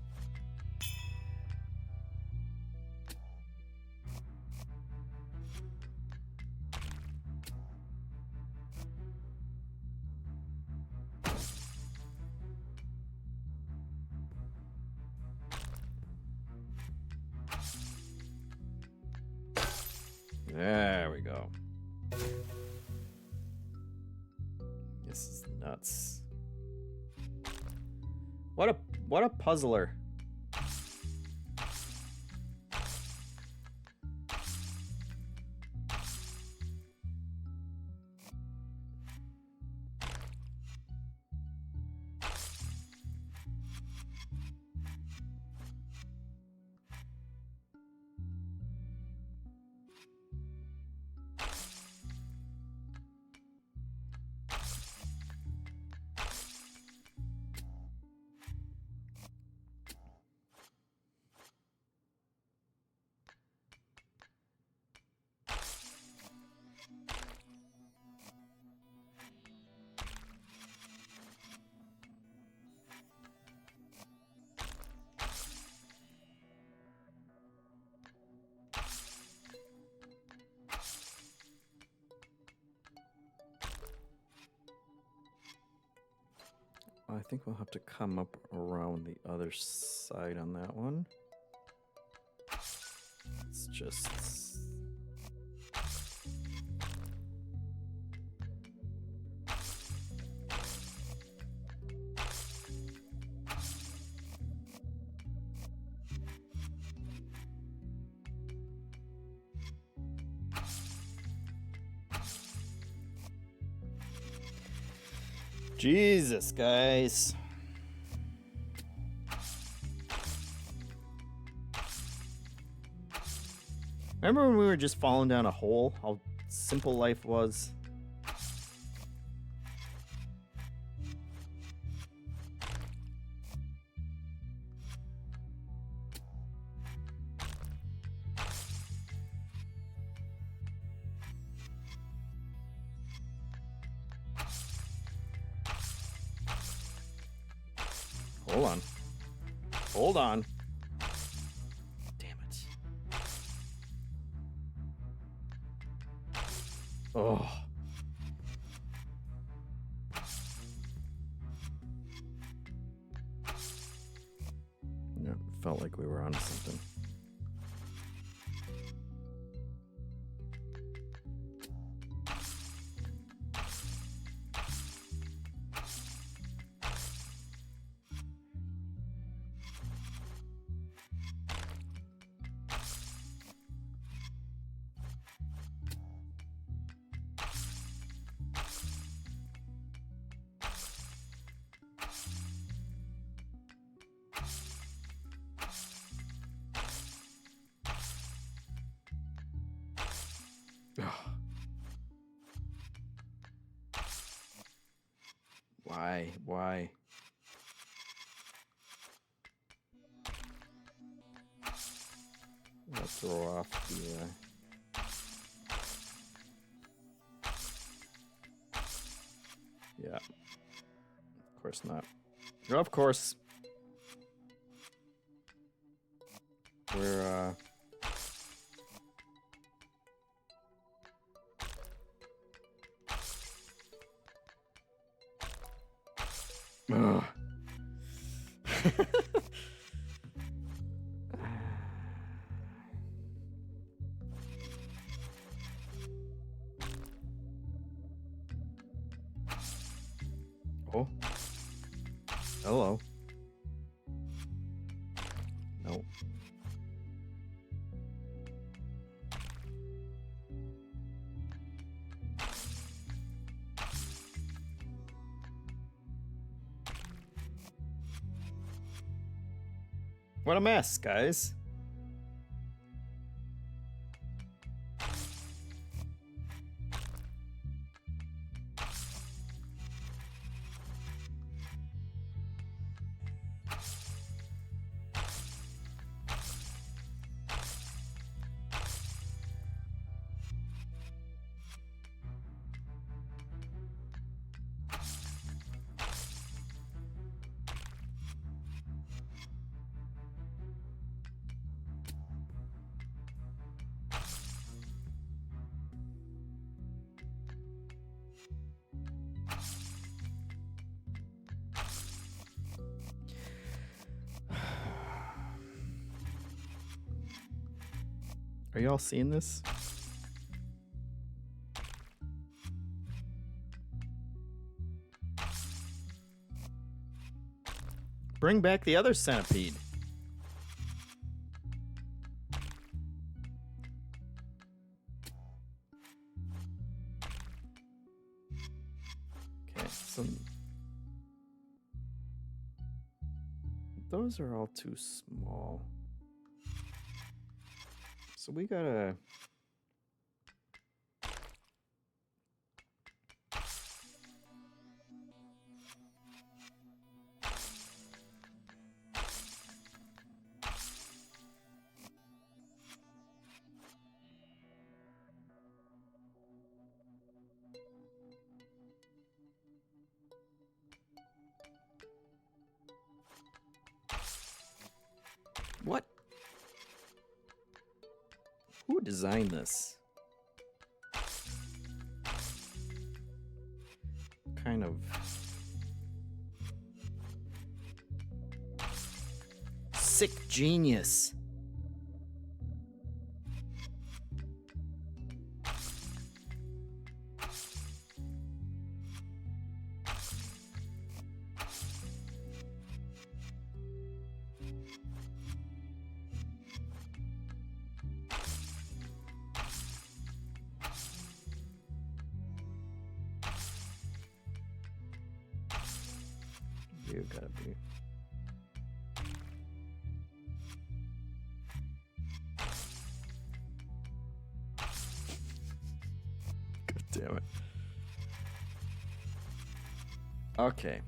There we go. This is nuts. What a puzzler. I think we'll have to come up around the other side on that one. It's just... Jesus, guys. Remember when we were just falling down a hole? How simple life was? Hold on. Hold on. Damn it. Oh. Yeah, felt like we were onto something. Why? I'll throw off the... Yeah. Of course not. Of course. We're, Ugh. Oh. Hello. No. What a mess, guys. Are y'all seeing this? Bring back the other centipede. Okay, so those are all too small. So we gotta... What? Who designed this? Kind of sick genius. You gotta be. God damn it. Okay.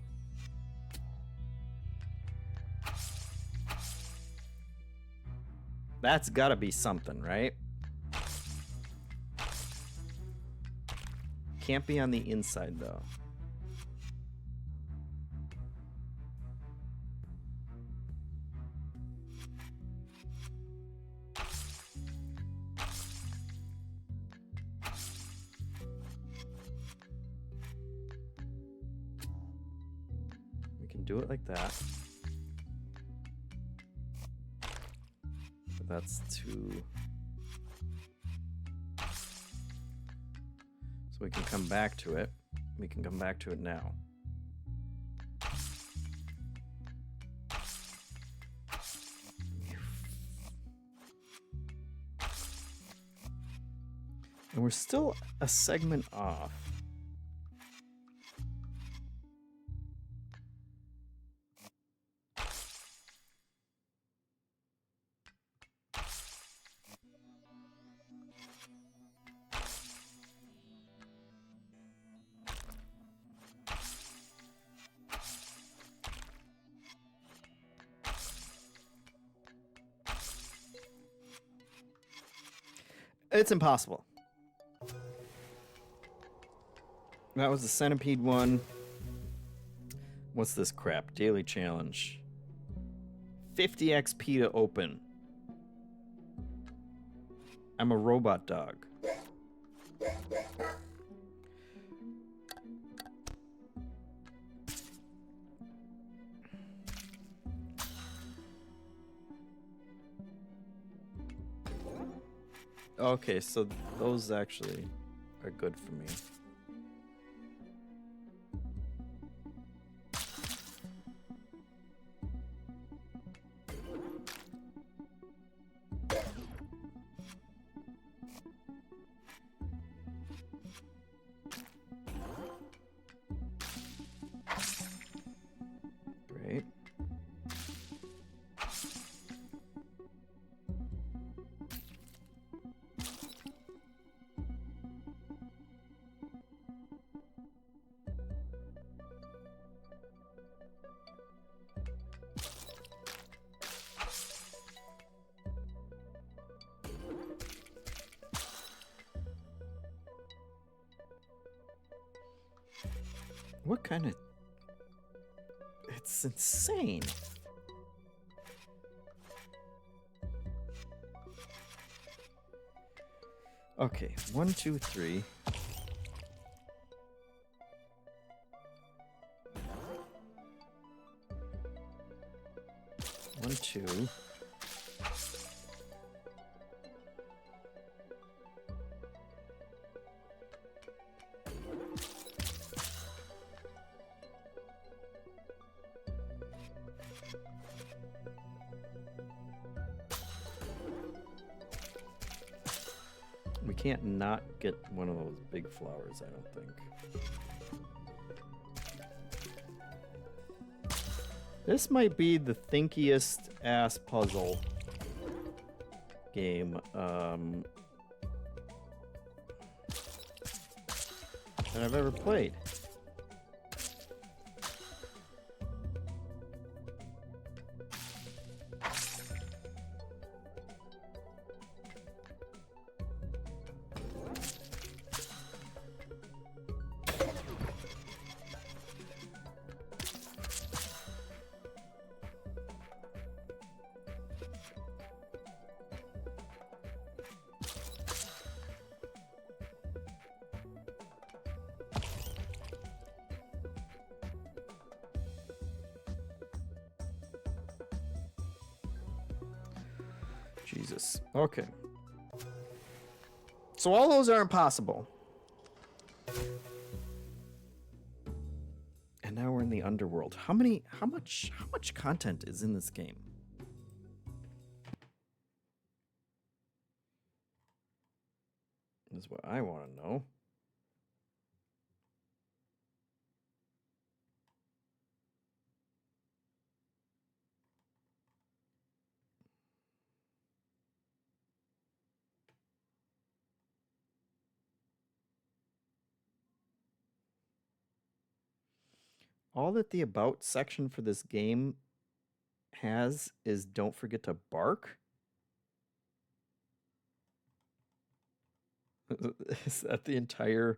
That's gotta be something, right? Can't be on the inside, though. We can do it like that. But that's too... So we can come back to it. We can come back to it now. And we're still a segment off. It's impossible. That was the centipede one. What's this crap? Daily challenge. 50 XP to open. I'm a robot dog. Okay, so those actually are good for me. Great. What kind of... It's insane. Okay, 1, 2, 3. One, two. can't not get one of those big flowers, I don't think. This might be the thinkiest ass puzzle game that I've ever played. Jesus. Okay. So all those are impossible. And now we're in the underworld. How much content is in this game? Is what I want to know. All that the about section for this game has is don't forget to bark. Is that the entire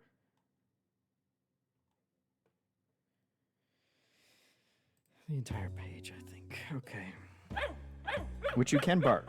page, I think. Okay. Which you can bark.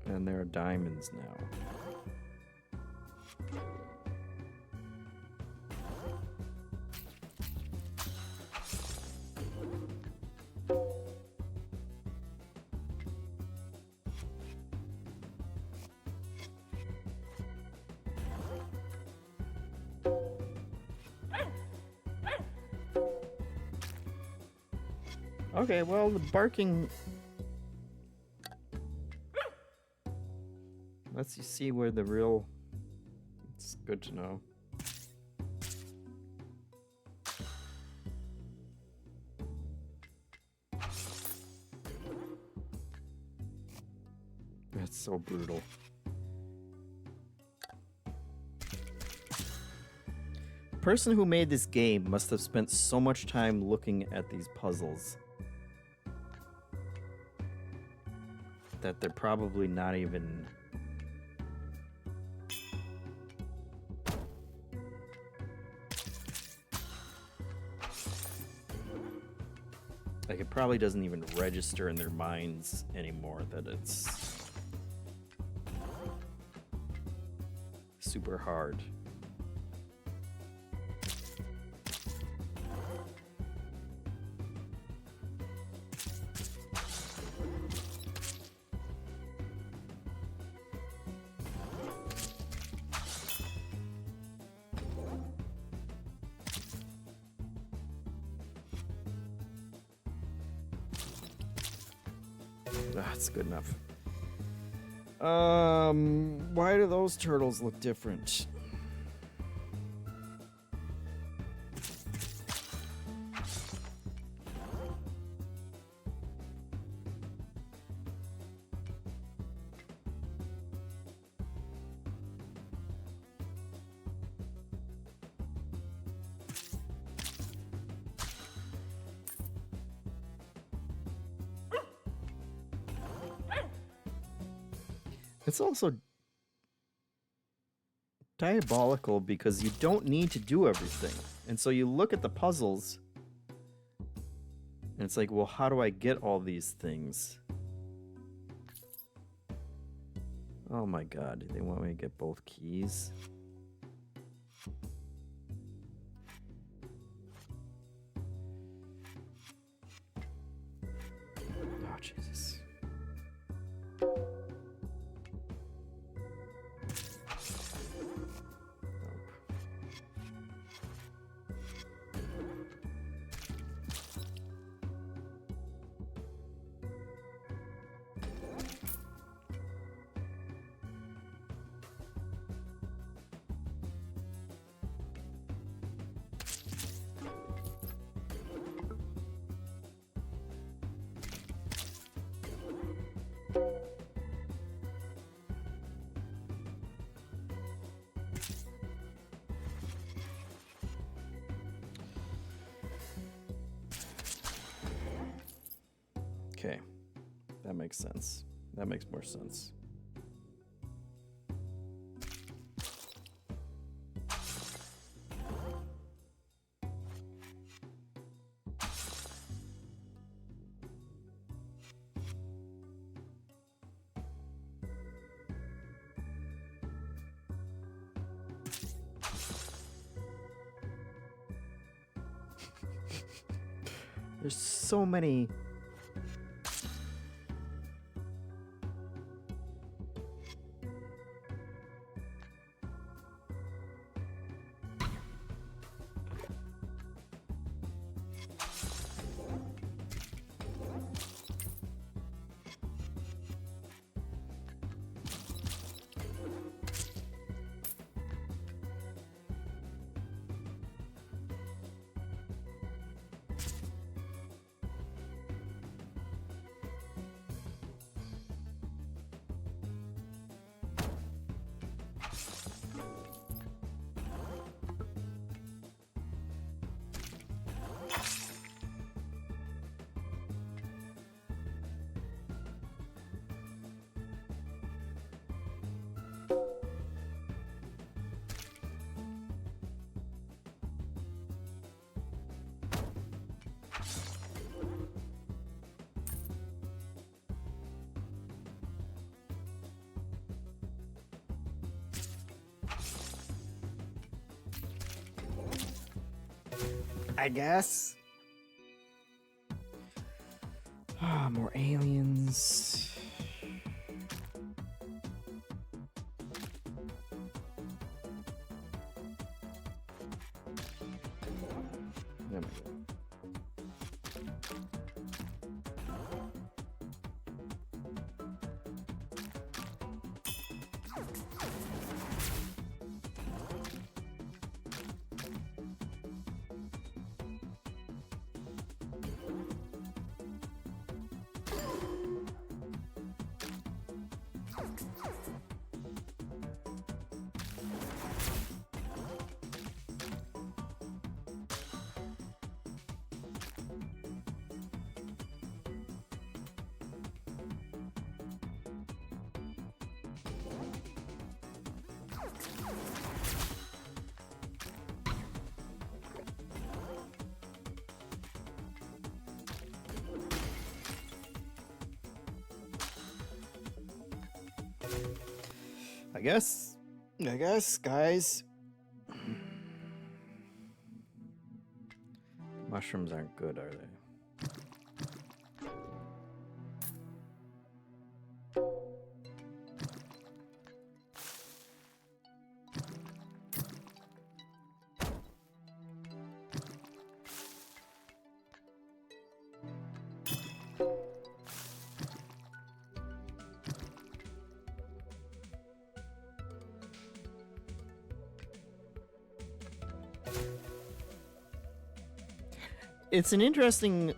And there are diamonds now. Okay, well, the barking lets you see where the real... It's good to know. That's so brutal. The person who made this game must have spent so much time looking at these puzzles that they're probably not even... Like, it probably doesn't even register in their minds anymore that it's super hard. That's good enough. Why do those turtles look different? It's also diabolical because you don't need to do everything. And so you look at the puzzles and it's like, well, how do I get all these things? Oh my god, do they want me to get both keys? Jesus. Okay, that makes sense. That makes more sense. There's so many. I guess. Ah, more aliens. There we go. I guess, guys. Mushrooms aren't good, are they? It's an interesting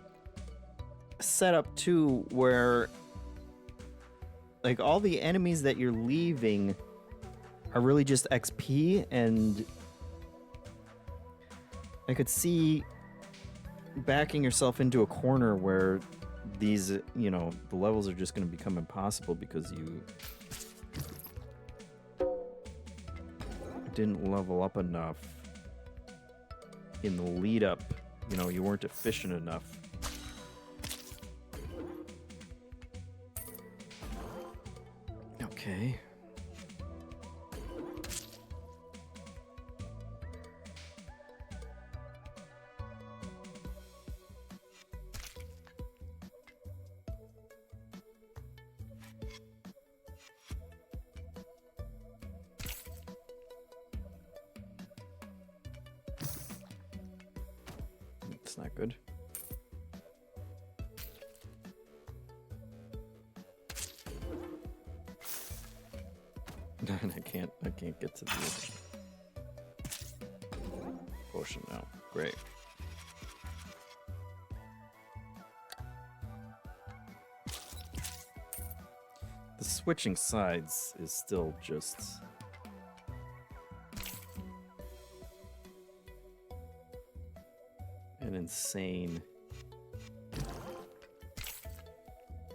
setup too, where like all the enemies that you're leaving are really just XP, and I could see backing yourself into a corner where these, you know, the levels are just going to become impossible because you didn't level up enough in the lead up. You know, you weren't efficient enough. Okay. not good. And I can't get to the potion now. Great. The switching sides is still just an insane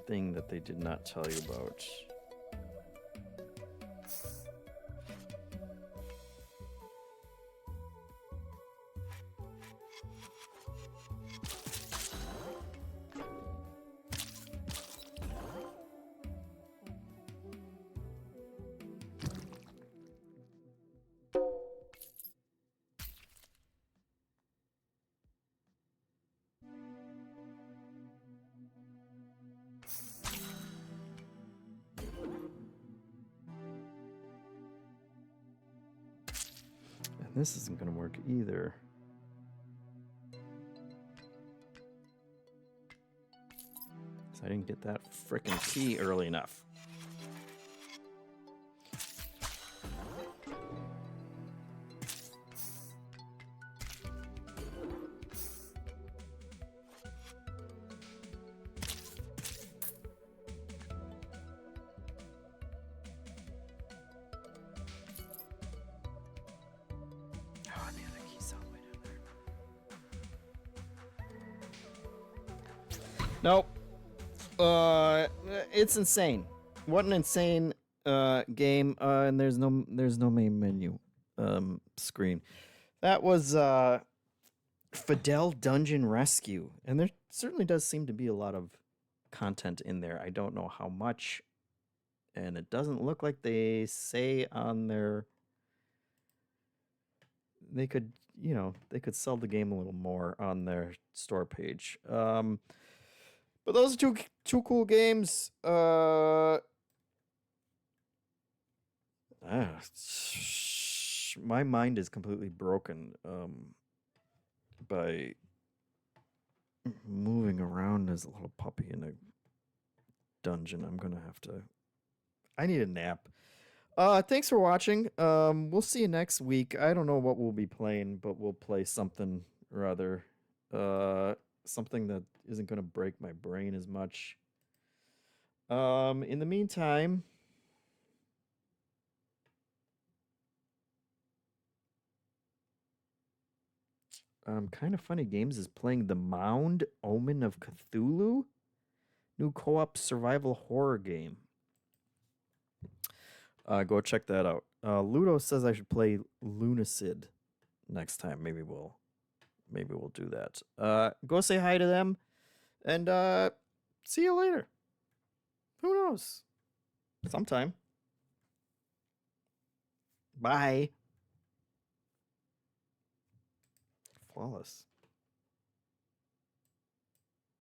thing that they did not tell you about. This isn't going to work either. So I didn't get that frickin' key early enough. Nope. It's insane. What an insane game. And there's no main menu screen. That was Fidel Dungeon Rescue, and there certainly does seem to be a lot of content in there. I don't know how much, and it doesn't look like they say on their. They could, they could sell the game a little more on their store page. But those are two cool games. My mind is completely broken by moving around as a little puppy in a dungeon. I'm gonna have to. I need a nap. Thanks for watching. We'll see you next week. I don't know what we'll be playing, but we'll play something or other. Something that isn't going to break my brain as much. In the meantime, Kind of Funny Games is playing The Mound, Omen of Cthulhu, new co-op survival horror game. Go check that out. Ludo says I should play Lunacid next time. Maybe we'll do that. Go say hi to them, and see you later. Who knows? Sometime. Bye. Flawless.